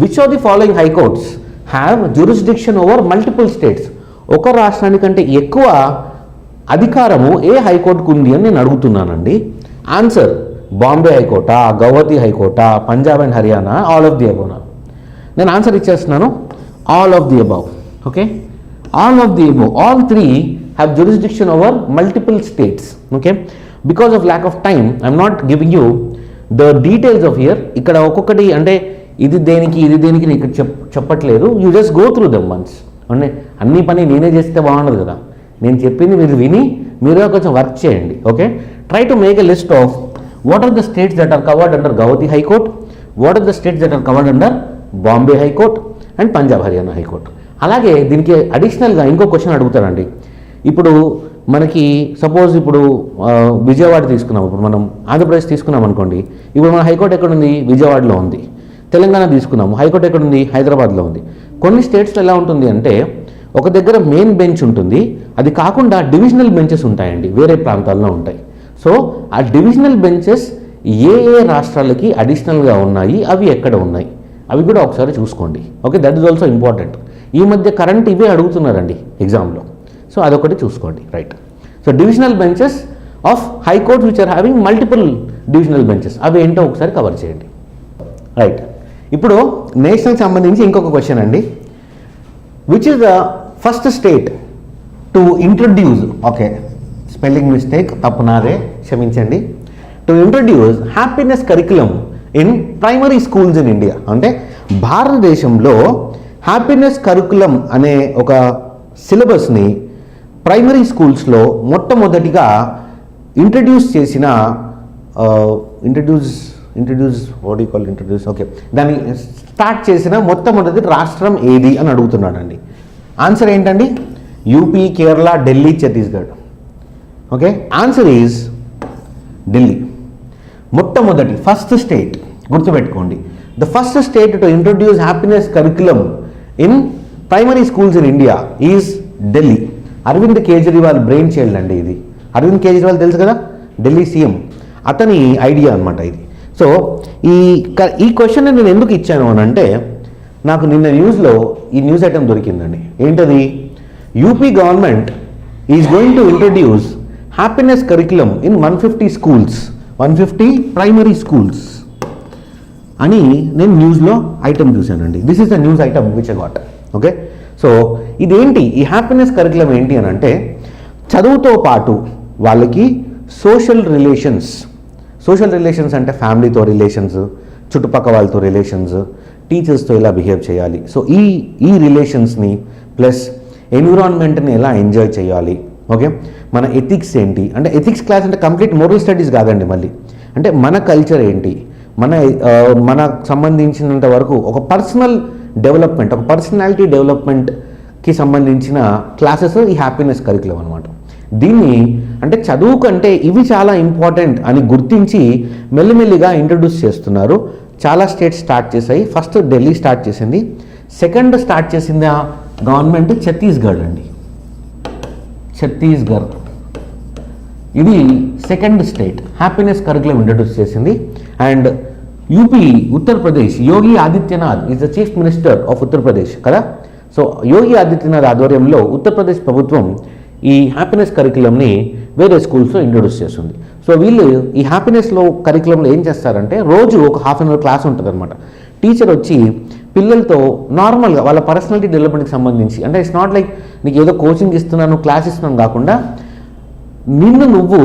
which of the following high courts have jurisdiction over multiple states? ఒక రాష్ట్రానికంటే ఎక్కువ అధికారము ఏ హైకోర్టుకు ఉంది అని నేను అడుగుతున్నానండి. ఆన్సర్ బాంబే హైకోర్టా, గౌహతి హైకోర్టా, Punjab and Haryana, all of the above? నేను ఆన్సర్ ఇచ్చేస్తున్నాను, all of the above. Okay, all of the above, all 3 have jurisdiction over multiple states. Okay, because of lack of time I'm not giving you the details of here. ఇక్కడ ఒక్కొక్కటి అంటే ఇది దేనికి నేను ఇక్కడ చెప్పట్లేదు. You just go through them once. అంటే అన్ని పని నేనే చేస్తే బాగుండదు కదా, నేను చెప్పింది మీరు విని మీరే కొంచెం వర్క్ చేయండి. Okay, try to make a list of what are the states that are covered under Guwahati high court, what are the states that are covered under Bombay high court and Punjab Haryana high court. అలాగే దీనికి అడిషనల్గా ఇంకో క్వశ్చన్ అడుగుతారండి. ఇప్పుడు మనకి సపోజ్ ఇప్పుడు విజయవాడ తీసుకున్నాం, ఇప్పుడు మనం ఆంధ్రప్రదేశ్ తీసుకున్నాం అనుకోండి. ఇప్పుడు మన హైకోర్టు ఎక్కడుంది? విజయవాడలో ఉంది. తెలంగాణ తీసుకున్నాము, హైకోర్టు ఎక్కడుంది? హైదరాబాద్లో ఉంది. కొన్ని స్టేట్స్లో ఎలా ఉంటుంది అంటే ఒక దగ్గర మెయిన్ బెంచ్ ఉంటుంది, అది కాకుండా డివిజనల్ బెంచెస్ ఉంటాయండి, వేరే ప్రాంతాల్లో ఉంటాయి. సో ఆ డివిజనల్ బెంచెస్ ఏ ఏ రాష్ట్రాలకి అడిషనల్గా ఉన్నాయి, అవి ఎక్కడ ఉన్నాయి, అవి కూడా ఒకసారి చూసుకోండి. Okay, that is also important. ఈ మధ్య కరెంట్ ఇవే అడుగుతున్నారండి ఎగ్జామ్లో, సో అదొకటి చూసుకోండి. Right. So divisional benches of high court which are having multiple divisional benches, అవి ఏంటో ఒకసారి కవర్ చేయండి. రైట్. ఇప్పుడు నేషనల్ సంబంధించి ఇంకొక క్వశ్చన్ అండి. Which is the first state to introduce, okay spelling mistake, తప్పు నాదే, క్షమించండి, to introduce happiness curriculum in primary schools in India. అంటే భారతదేశంలో హ్యాపీనెస్ కరికులం అనే ఒక సిలబస్ని ప్రైమరీ స్కూల్స్లో మొట్టమొదటిగా ఇంట్రడ్యూస్ చేసిన ఓకే దాన్ని స్టార్ట్ చేసిన మొట్టమొదటి రాష్ట్రం ఏది అని అడుగుతున్నాడండి. ఆన్సర్ ఏంటండి? UP, Kerala, Delhi, Chhattisgarh. Okay, answer is Delhi. మొట్టమొదటి ఫస్ట్ స్టేట్ గుర్తుపెట్టుకోండి. The first state to introduce happiness curriculum in primary schools in India is Delhi. Arvind Kejriwal brain child అండి ఇది. అరవింద్ కేజ్రీవాల్ తెలుసు కదా, ఢిల్లీ సీఎం, అతని ఐడియా అనమాట ఇది. సో ఈ క్వశ్చన్ నేను ఎందుకు ఇచ్చాను అని అంటే, నాకు నిన్న న్యూస్లో ఈ న్యూస్ ఐటమ్ దొరికిందండి. ఏంటది? UP government is going to introduce happiness curriculum in 150 schools, 150 primary schools అని నేను న్యూస్లో ఐటమ్ చూశానండి. This is the news item which I got. Okay, so ఇదేంటి, ఈ హ్యాపీనెస్ కరికులం ఏంటి అని అంటే, చదువుతో పాటు వాళ్ళకి సోషల్ రిలేషన్స్ అంటే ఫ్యామిలీతో రిలేషన్స్, చుట్టుపక్కల వాళ్ళతో రిలేషన్స్, టీచర్స్తో ఎలా బిహేవ్ చేయాలి, సో ఈ రిలేషన్స్ని ప్లస్ ఎన్విరాన్మెంట్ని ఎలా ఎంజాయ్ చేయాలి. ఓకే, మన ఎథిక్స్ ఏంటి అంటే, ఎథిక్స్ క్లాస్ అంటే కంప్లీట్ మోరల్ స్టడీస్ కాదండి, మళ్ళీ అంటే మన కల్చర్ ఏంటి, మనకు సంబంధించినంత వరకు ఒక పర్సనల్ డెవలప్మెంట్, ఒక పర్సనాలిటీ డెవలప్మెంట్కి సంబంధించిన క్లాసెస్ ఈ హ్యాపీనెస్ కరికులం అనమాట. దీన్ని అంటే చదువు కంటే ఇవి చాలా ఇంపార్టెంట్ అని గుర్తించి మెల్లిమెల్లిగా ఇంట్రడ్యూస్ చేస్తున్నారు. చాలా స్టేట్స్ స్టార్ట్ చేశాయి. ఫస్ట్ ఢిల్లీ స్టార్ట్ చేసింది. సెకండ్ స్టార్ట్ చేసింది గవర్నమెంట్ ఛత్తీస్గఢ్ అండి. ఛత్తీస్గఢ్ ఇది second state happiness curriculum introduce చేసింది. And UP, Uttar Pradesh, Yogi Adityanath is the chief minister of Uttar Pradesh కదా. సో యోగి ఆదిత్యనాథ్ ఆధ్వర్యంలో ఉత్తరప్రదేశ్ ప్రభుత్వం ఈ హ్యాపీనెస్ కరికులంని వేరే స్కూల్స్లో ఇంట్రొడ్యూస్ చేస్తుంది. సో వీళ్ళు ఈ హ్యాపీనెస్లో కరికులంలో ఏం చేస్తారంటే, రోజు ఒక హాఫ్ అన్ అవర్ క్లాస్ ఉంటుంది అనమాట. టీచర్ వచ్చి పిల్లలతో నార్మల్గా వాళ్ళ పర్సనాలిటీ డెవలప్మెంట్కి సంబంధించి, అంటే ఇట్స్ నాట్ లైక్ నీకు ఏదో కోచింగ్ ఇస్తున్నాను, క్లాస్ ఇస్తున్నాను కాకుండా, నువ్వు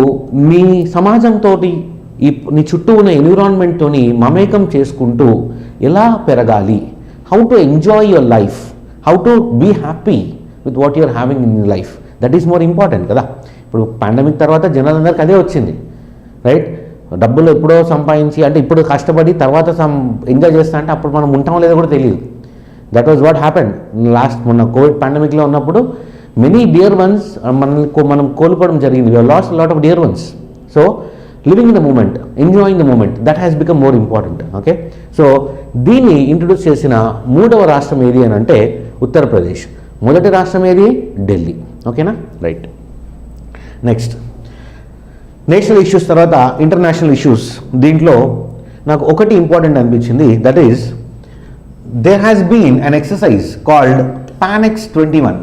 నీ సమాజంతో, నీ చుట్టూ ఉన్న ఎన్విరాన్మెంట్తో మమేకం చేసుకుంటూ ఎలా పెరగాలి, how to enjoy your life, how to be happy with what you're having in your life, that is more important కదా. ఇప్పుడు పాండమిక్ తర్వాత జనాలందరికీ అదే వచ్చింది, రైట్? డబ్బులు ఎప్పుడో సంపాదించి, అంటే ఇప్పుడు కష్టపడి తర్వాత ఎంజాయ్ చేస్తా అంటే అప్పుడు మనం ఉంటామో లేదో కూడా తెలియదు. దట్ వాజ్ వాట్ హ్యాపెండ్ మొన్న కోవిడ్ పాండమిక్లో ఉన్నప్పుడు. మెనీ డియర్ వన్స్ మనం కోల్పోవడం జరిగింది. We lost lot of dear ones. So living in the moment, enjoying the moment, that has become more important. Okay, so దీన్ని ఇంట్రొడ్యూస్ చేసిన మూడవ రాష్ట్రం ఏది అని అంటే ఉత్తరప్రదేశ్. మొదటి రాష్ట్రం ఏది? ఢిల్లీ. ఓకేనా, రైట్. నెక్స్ట్ నేషనల్ ఇష్యూస్ తర్వాత ఇంటర్నేషనల్ ఇష్యూస్. దీంట్లో నాకు ఒకటి ఇంపార్టెంట్ అనిపించింది, that is there has been an exercise called PAN-X 21.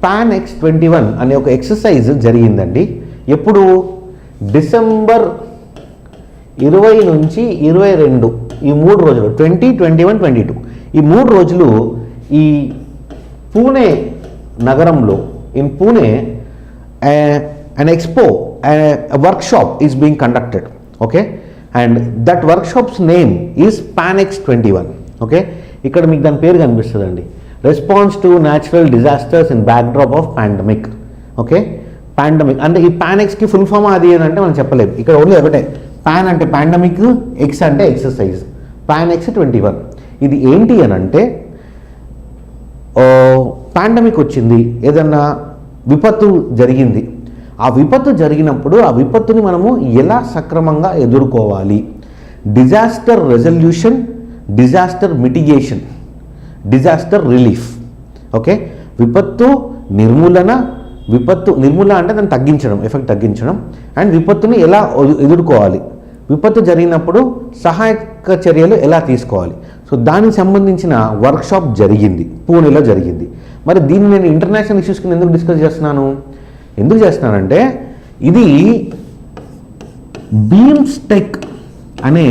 PAN-X 21 అనే ఒక ఎక్సర్సైజ్ జరిగిందండి. ఎప్పుడు? డిసెంబర్ 20 నుంచి 22 ఈ 3 రోజులు, 20, 21, 22 ఈ 3 రోజులు ఈ పూణే నగరంలో, in Pune an expo, a workshop is being conducted. Okay, and that workshop's name is PAN-X 21. Okay, ఇక్కడ మీకు దాని పేరు కనిపిస్తుందండి, response to natural disasters in backdrop of pandemic. Okay, pandemic అంటే ఈ PAN-Xకి ఫుల్ ఫామ్ అది ఏంటంటే మనం చెప్పలేము. ఇక్కడ ఓన్లీ ఒకటే, పాన్ అంటే పాండమిక్, ఎక్స్ అంటే ఎక్సర్సైజ్, PAN-X 21. ఇది ఏంటి అని అంటే, పాండమిక్ వచ్చింది, ఏదన్నా విపత్తు జరిగింది, ఆ విపత్తు జరిగినప్పుడు ఆ విపత్తుని మనము ఎలా సక్రమంగా ఎదుర్కోవాలి, disaster resolution, disaster mitigation, disaster relief. Okay, విపత్తు నిర్మూలన అంటే దాన్ని తగ్గించడం, ఎఫెక్ట్ తగ్గించడం, అండ్ విపత్తుని ఎలా ఎదుర్కోవాలి, విపత్తు జరిగినప్పుడు సహాయక చర్యలు ఎలా తీసుకోవాలి. సో దానికి సంబంధించిన వర్క్షాప్ జరిగింది, పూణేలో జరిగింది. మరి దీన్ని నేను ఇంటర్నేషనల్ ఇష్యూస్ కింద ఎందుకు డిస్కస్ చేస్తున్నానంటే ఇది బీమ్స్టెక్ అనే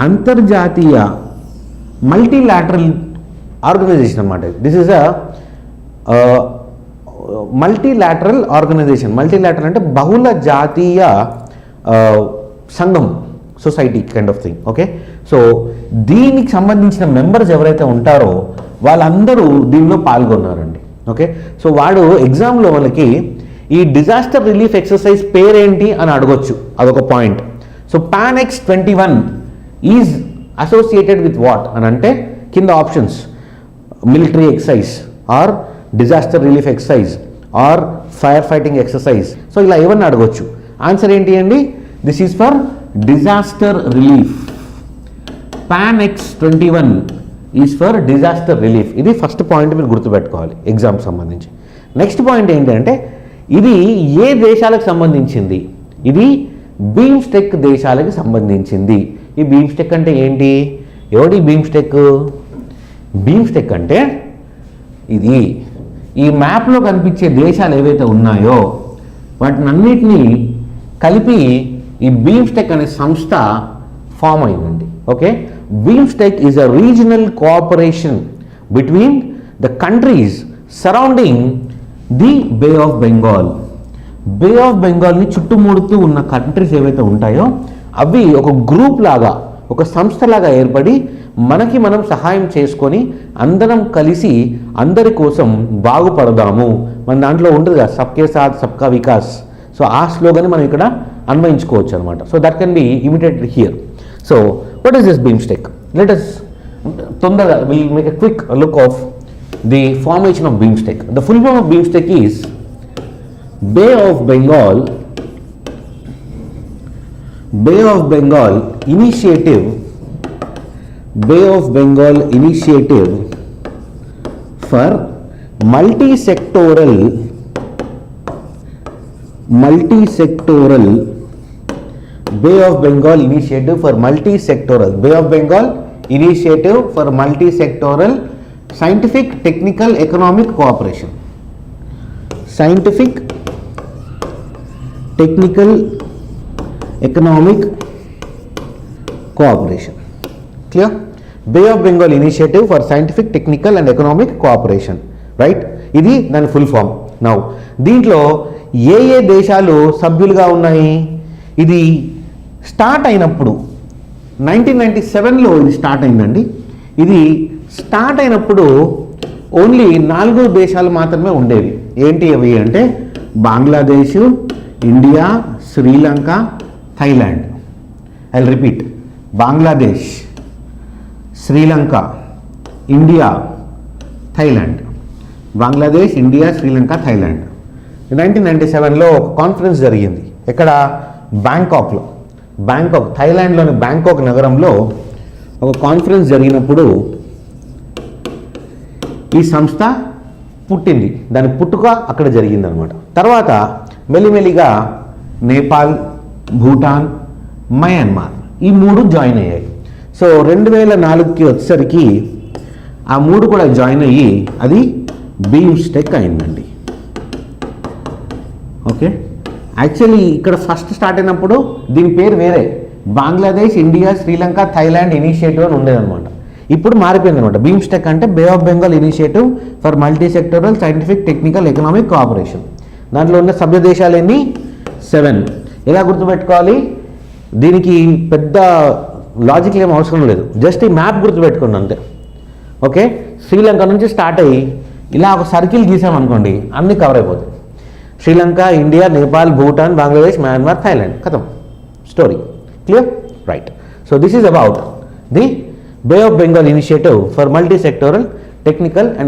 అంతర్జాతీయ మల్టీలాటరల్ ఆర్గనైజేషన్ అన్నమాట. This is multilateral organization. Multilateral అంటే బహుళ జాతీయ సంఘం, society kind of thing. Okay, so దీనికి సంబంధించిన మెంబర్స్ ఎవరైతే ఉంటారో వాళ్ళందరూ దీనిలో పాల్గొన్నారండి. ఓకే, సో వాడు ఎగ్జామ్లో వాళ్ళకి ఈ డిజాస్టర్ రిలీఫ్ ఎక్సర్సైజ్ పేరేంటి అని అడగొచ్చు, అదొక point. So PANEX 21 is associated with what అని అంటే కింద options military exercise or disaster relief exercise or fire fighting exercise. So ఇలా ఏమన్నా అడగొచ్చు. ఆన్సర్ ఏంటి అండి? This is for disaster relief. PANEX 21 is for disaster relief. ఇది ఫస్ట్ పాయింట్ మీరు గుర్తుపెట్టుకోవాలి ఎగ్జామ్ సంబంధించి. నెక్స్ట్ పాయింట్ ఏంటంటే ఇది ఏ దేశాలకు సంబంధించింది? ఇది బీమ్స్టెక్ దేశాలకు సంబంధించింది. ఈ బీమ్స్టెక్ అంటే ఏంటి? ఎవడి బీమ్స్టెక్? బీమ్స్టెక్ అంటే ఇది ఈ మ్యాప్లో కనిపించే దేశాలు ఏవైతే ఉన్నాయో వాటినన్నిటినీ కలిపి ఈ బీమ్స్టెక్ అనే సంస్థ ఫామ్ అయిందండి. Okay, BIMSTEC is a regional cooperation between the countries surrounding the Bay of Bengal. Bay of బెంగాల్ని చుట్టుముడుతూ ఉన్న కంట్రీస్ ఏవైతే ఉంటాయో అవి ఒక గ్రూప్ లాగా, ఒక సంస్థలాగా ఏర్పడి మనకి మనం సహాయం చేసుకొని అందరం కలిసి అందరి కోసం బాగుపడదాము. మన దాంట్లో ఉంటుంది కదా సబ్కే సాత్ సబ్కా వికాస్. సో ఆ స్లోగన్ మనం ఇక్కడ అన్వయించుకోవచ్చు అనమాట. So that can be imitated here. So what is this BIMSTEC? Let us తొందరగా will make a quick look of the formation of BIMSTEC. The full form of BIMSTEC is Bay of Bengal Initiative, Bay of Bengal Initiative for multi-sectoral Bay of Bengal Initiative for multi-sectoral Bay of Bengal Initiative for multi-sectoral scientific, technical, economic cooperation. Scientific, technical, economic cooperation. Clear? Bay of Bengal Initiative for Scientific, Technical and Economic Cooperation. Right? ఇది దాని ఫుల్ ఫామ్. నౌ దీంట్లో ఏ ఏ దేశాలు సభ్యులుగా ఉన్నాయి? ఇది స్టార్ట్ అయినప్పుడు 1997లో ఇది స్టార్ట్ అయిందండి. ఇది స్టార్ట్ అయినప్పుడు ఓన్లీ 4 దేశాలు మాత్రమే ఉండేవి. ఏంటి అవి అంటే Bangladesh, India, Sri Lanka, Thailand. I will repeat, Bangladesh, Sri Lanka, India, Thailand. Bangladesh, India, Sri Lanka, Thailand. 1997లో ఒక కాన్ఫరెన్స్ జరిగింది. ఎక్కడ? బ్యాంకాక్లో. బ్యాంకాక్, థైలాండ్లోని బ్యాంకాక్ నగరంలో ఒక కాన్ఫరెన్స్ జరిగినప్పుడు ఈ సంస్థ పుట్టింది. దాని పుట్టుక అక్కడ జరిగిందనమాట. తర్వాత మెల్లిమెల్లిగా నేపాల్, భూటాన్, మయన్మార్ ఈ 3 జాయిన్ అయ్యాయి. సో 2004కి వచ్చేసరికి ఆ 3 కూడా జాయిన్ అయ్యి అది బీమ్స్టెక్ అయిందండి. ఓకే, యాక్చువల్లీ ఇక్కడ ఫస్ట్ స్టార్ట్ అయినప్పుడు దీని పేరు వేరే, Bangladesh, India, Sri Lanka, Thailand initiative అని ఉండేదన్నమాట. ఇప్పుడు మారిపోయింది అనమాట. బీమ్స్టెక్ అంటే Bay of Bengal initiative for multi sectoral scientific, technical, economic cooperation. దాంట్లో ఉన్న సభ్య దేశాలు ఎన్ని? 7. ఎలా గుర్తుపెట్టుకోవాలి? దీనికి పెద్ద లాజిక్ ఏం అవసరం లేదు, జస్ట్ ఈ మ్యాప్ గుర్తుపెట్టుకోండి అంతే. ఓకే, శ్రీలంక నుంచి స్టార్ట్ అయ్యి ఇలా ఒక సర్కిల్ గీసామనుకోండి అన్నీ కవర్ అయిపోతాయి. Sri Lanka, India, Nepal, Bhutan, Bangladesh, Myanmar, Thailand. ఖతం, story clear? Right. So this is about the Bay of Bengal Initiative for Multi-Sectoral Technical and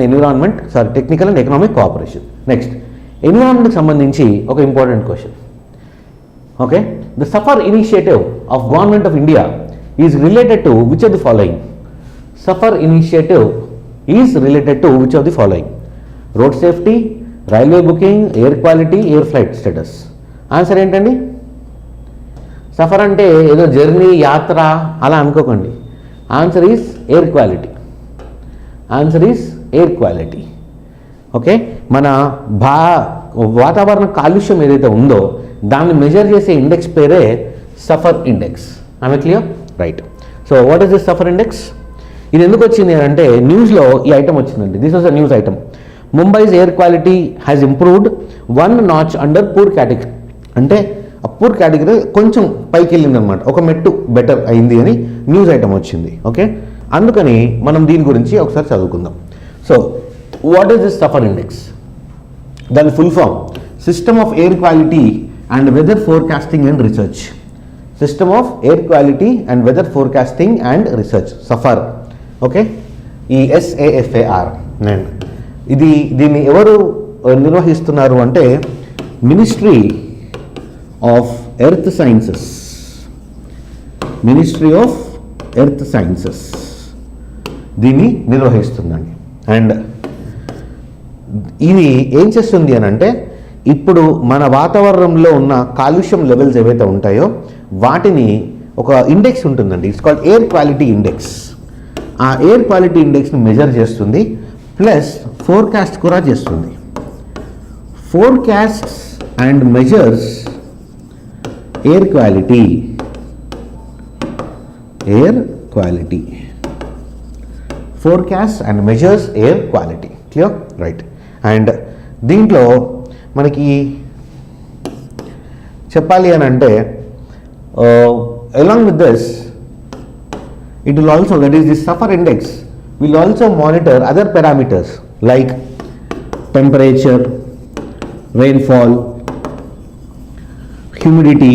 Economic Cooperation. Next, environment సంబంధించి ఒక important question. Okay, the suffer initiative of government of India is related to which of the following? Suffer initiative is related to which of the following? Road safety, railway booking, air quality, air flight status. Answer ఏంటండి? సఫర్ అంటే ఏదో జర్నీ యాత్ర అలా అనుకోకండి. Answer is air quality. Answer is air quality. Okay, మన వాతావరణ కాలుష్యం ఏదైతే ఉందో దాన్ని మెజర్ చేసే ఇండెక్స్ పేరే సఫర్ ఇండెక్స్. ఆమె clear? Right. So what is this SAFAR index? ఇది ఎందుకు వచ్చింది అంటే న్యూస్లో ఈ ఐటమ్ వచ్చిందండి. This was a news item. Mumbai's air quality has improved 1 notch under poor category. అంటే ఆ పూర్ కేటగిరీ కొంచెం పైకి వెళ్ళింది అనమాట, ఒక మెట్టు బెటర్ అయింది అని న్యూస్ ఐటమ్ వచ్చింది. ఓకే, అందుకని మనం దీని గురించి ఒకసారి చదువుకుందాం. So what is this SAFAR index? దాని full form system of air quality and weather forecasting and research. System of air quality and weather forecasting and research, SAFAR. Okay, ఈ SAFAR. దీన్ని ఎవరు నిర్వహిస్తున్నారు అంటే ministry of earth sciences. Ministry of earth sciences దీన్ని నిర్వహిస్తుందండి. అండ్ ఇది ఏం చేస్తుంది అని అంటే ఇప్పుడు మన వాతావరణంలో ఉన్న కాలుష్యం లెవెల్స్ ఏవైతే ఉంటాయో వాటిని ఒక ఇండెక్స్ ఉంటుందండి, it's called air quality index. ఆ ఎయిర్ క్వాలిటీ ఇండెక్స్ని మెజర్ చేస్తుంది, ప్లస్ ఫోర్కాస్ట్ కూడా చేస్తుంది. Forecasts and measures air quality. Air quality, forecast and measures air quality. Clear? Right. And దీంట్లో మనకి చెప్పాలి అని అంటే along with this it will also, that is this suffer index will also monitor other parameters like temperature, rainfall, humidity,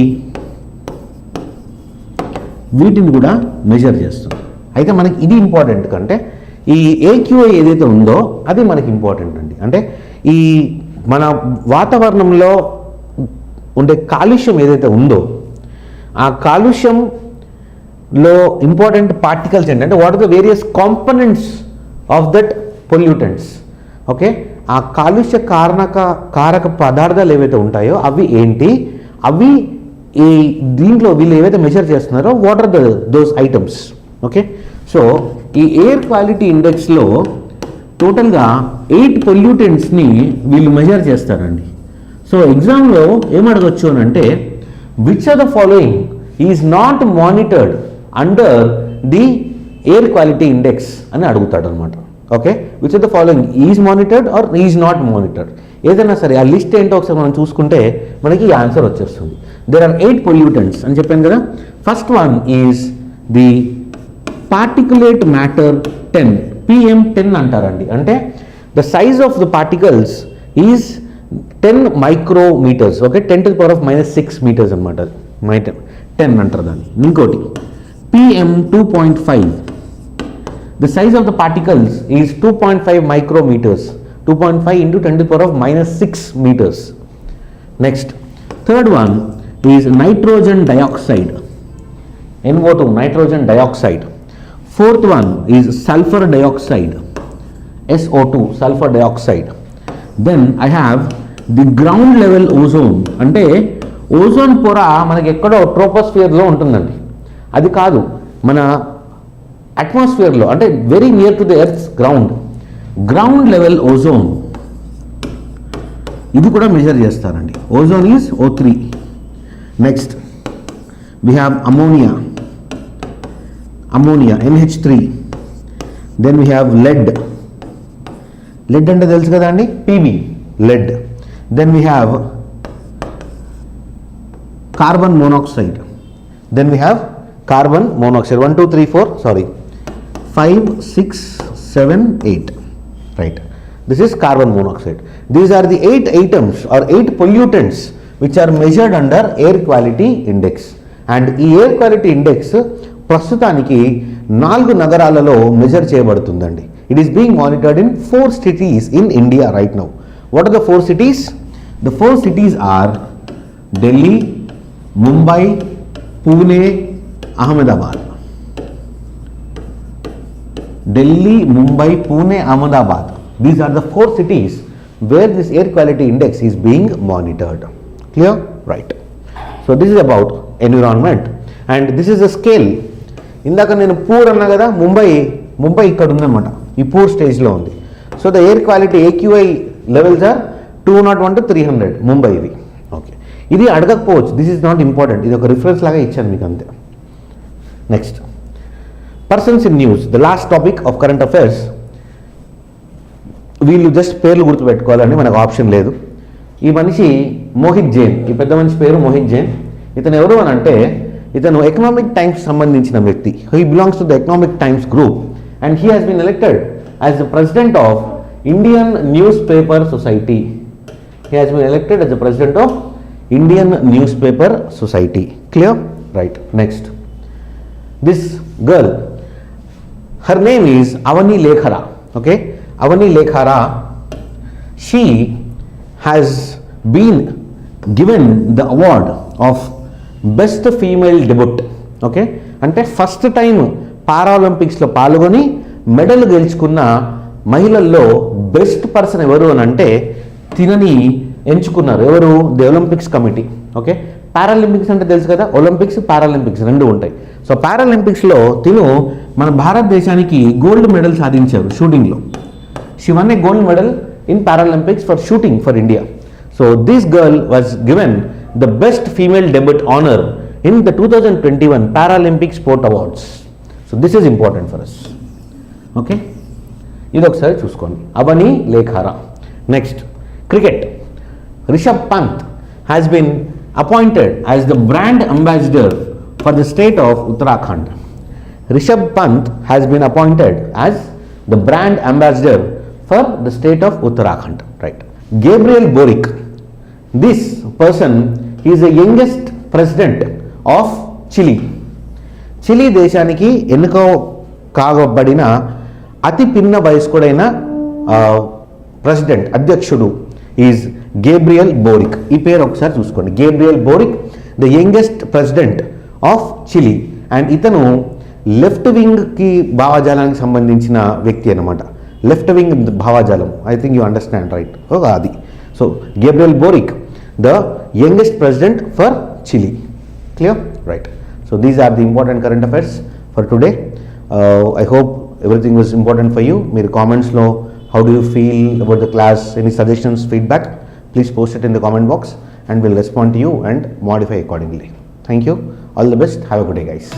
వీటిని కూడా మెజర్ చేస్తుంది. అయితే మనకి ఇది ఇంపార్టెంట్ కంటే ఈ AQI ఏదైతే ఉందో అది మనకి ఇంపార్టెంట్ అండి. అంటే ఈ మన వాతావరణంలో ఉండే కాలుష్యం ఏదైతే ఉందో ఆ కాలుష్యంలో ఇంపార్టెంట్ పార్టికల్స్ ఏంటంటే what are the various components of that pollutants. Okay, ఆ కాలుష్య కారక పదార్థాలు ఏవైతే ఉంటాయో అవి ఏంటి, అవి ఈ దీంట్లో వీళ్ళు ఏవైతే మెజర్ చేస్తున్నారో what are those items. Okay, so ఈ ఎయిర్ క్వాలిటీ ఇండెక్స్లో టోటల్గా 8 పొల్యూటెంట్స్ని వీళ్ళు మెజర్ చేస్తారండి. సో ఎగ్జామ్లో ఏమడగచ్చు అని అంటే which are the following is not monitored under the air quality index అని అడుగుతాడు అనమాట. Okay, which are the following is monitored or is not monitored, ఏదైనా సరే ఆ లిస్ట్ ఏంటో ఒకసారి మనం చూసుకుంటే మనకి ఈ ఆన్సర్ వచ్చేస్తుంది. దేర్ ఆర్ 8 పొల్యూటెంట్స్ అని చెప్పాను కదా. First one is the particulate matter 10, PM10 అంటారండి. అంటే the size of the particles is 10 micrometers. Okay, 10⁻⁻6 meters అనమాట, 10 అంటారు దాన్ని. ఇంకోటి PM2.5, the size of the particles is 2.5 micrometers, 2.5 into 10⁻⁻6 meters. Next, third one is nitrogen dioxide, NO2, nitrogen dioxide. Fourth one is sulfur dioxide, SO2, sulfur dioxide. Then I have the ground level ozone. అంటే ఓజోన్ పొర మనకి ఎక్కడో ట్రోపోస్ఫియర్లో ఉంటుందండి, అది కాదు మన అట్మాస్ఫియర్లో, అంటే very near to the earth's ground level ozone, ఇది కూడా మెజర్ చేస్తారండి. Ozone is O3. Next we have ammonia NH3. Then we have lead అంటే తెలుసు కదా అండి, PB, lead. Then we have carbon monoxide. 1 2 3 4 5 6 7 8. Right, this is carbon monoxide. These are the 8 items or 8 pollutants which are measured under air quality index. And ఈ air quality index ప్రస్తుతానికి 4 నగరాలలో measure చేయబడుతుందండి. It is being monitored in 4 cities in India right now. What are the 4 cities? The 4 cities are Delhi, Mumbai, Pune, Ahmedabad. Delhi, Mumbai, Pune, Ahmedabad. These are the 4 cities where this air quality index is being monitored. Clear? Right. So this is about environment. And this is the scale. ఇందాక నేను పూర్ అన్నా కదా, ముంబై ఇక్కడ ఉందన్నమాట, ఈ పూర్ స్టేజ్లో ఉంది. So the air quality AQI levels are 201 to 300 Mumbai ఇది. ఓకే, ఇది అడగకపోవచ్చు, దిస్ ఈజ్ నాట్ ఇంపార్టెంట్, ఇది ఒక రిఫరెన్స్ లాగా ఇచ్చాను మీకు అంతే. Next, persons in news, the last topic of current affairs. వీళ్ళు జస్ట్ పేర్లు గుర్తుపెట్టుకోవాలని మనకు ఆప్షన్ లేదు. ఈ మనిషి మోహిత్ జైన్, ఈ పెద్ద మనిషి పేరు మోహిత్ జైన్. ఇతను ఎవరు అని అంటే, ఇతను ఎకనామిక్ టైమ్స్ సంబంధించిన వ్యక్తి. He belongs to the Economic Times group and he has been elected as the president of Indian Newspaper Society. He has been elected as the president of Indian Newspaper Society. Clear? Right. Next. This girl, her name is Avani Lekhara. Okay? Avani Lekhara, she has been given the award of Best Female Debut. Okay? అంటే ఫస్ట్ టైం పారాలింపిక్స్లో పాల్గొని మెడల్ గెలుచుకున్న మహిళల్లో బెస్ట్ పర్సన్ ఎవరు అని అంటే తినని ఎంచుకున్నారు. ఎవరు? The Olympics committee. Okay, Paralympics అంటే తెలుసు కదా, ఒలింపిక్స్ పారాలింపిక్స్ రెండు ఉంటాయి. సో పారాలింపిక్స్లో తిను మన భారతదేశానికి గోల్డ్ మెడల్ సాధించారు షూటింగ్లో. She won a gold medal in Paralympics for shooting for India. So this girl was given the best female debut honour in the 2021 Paralympic sport awards. So this is important for us. Okay, ఇది ఒకసారి చూసుకోండి, Avani Lekhara. Next, cricket. Rishabh Pant has been appointed as the brand ambassador for the state of Uttarakhand. Rishabh Pant has been appointed as the brand ambassador for the state of Uttarakhand. Right. Gabriel Boric. This person, he is the youngest president of Chile. Chile దేశానికి ఎన్నిక కాబడిన అతి పిన్న వయస్కుడైన ప్రెసిడెంట్, అధ్యక్షుడు ఈజ్ గేబ్రియల్ బోరిక్. ఈ పేరు ఒకసారి చూసుకోండి, Gabriel Boric, the youngest president of Chile. And ఇతను లెఫ్ట్ వింగ్కి భావజాలానికి సంబంధించిన వ్యక్తి అనమాట. లెఫ్ట్ వింగ్ భావజాలం, I think you understand right, అది. So Gabriel Boric, the youngest president for Chile. Clear? Right. So these are the important current affairs for today. I hope everything was important for you. Mere comments lo, how do you feel about the class, any suggestions, feedback, please post it in the comment box and we'll respond to you and modify accordingly. Thank you, all the best, have a good day guys.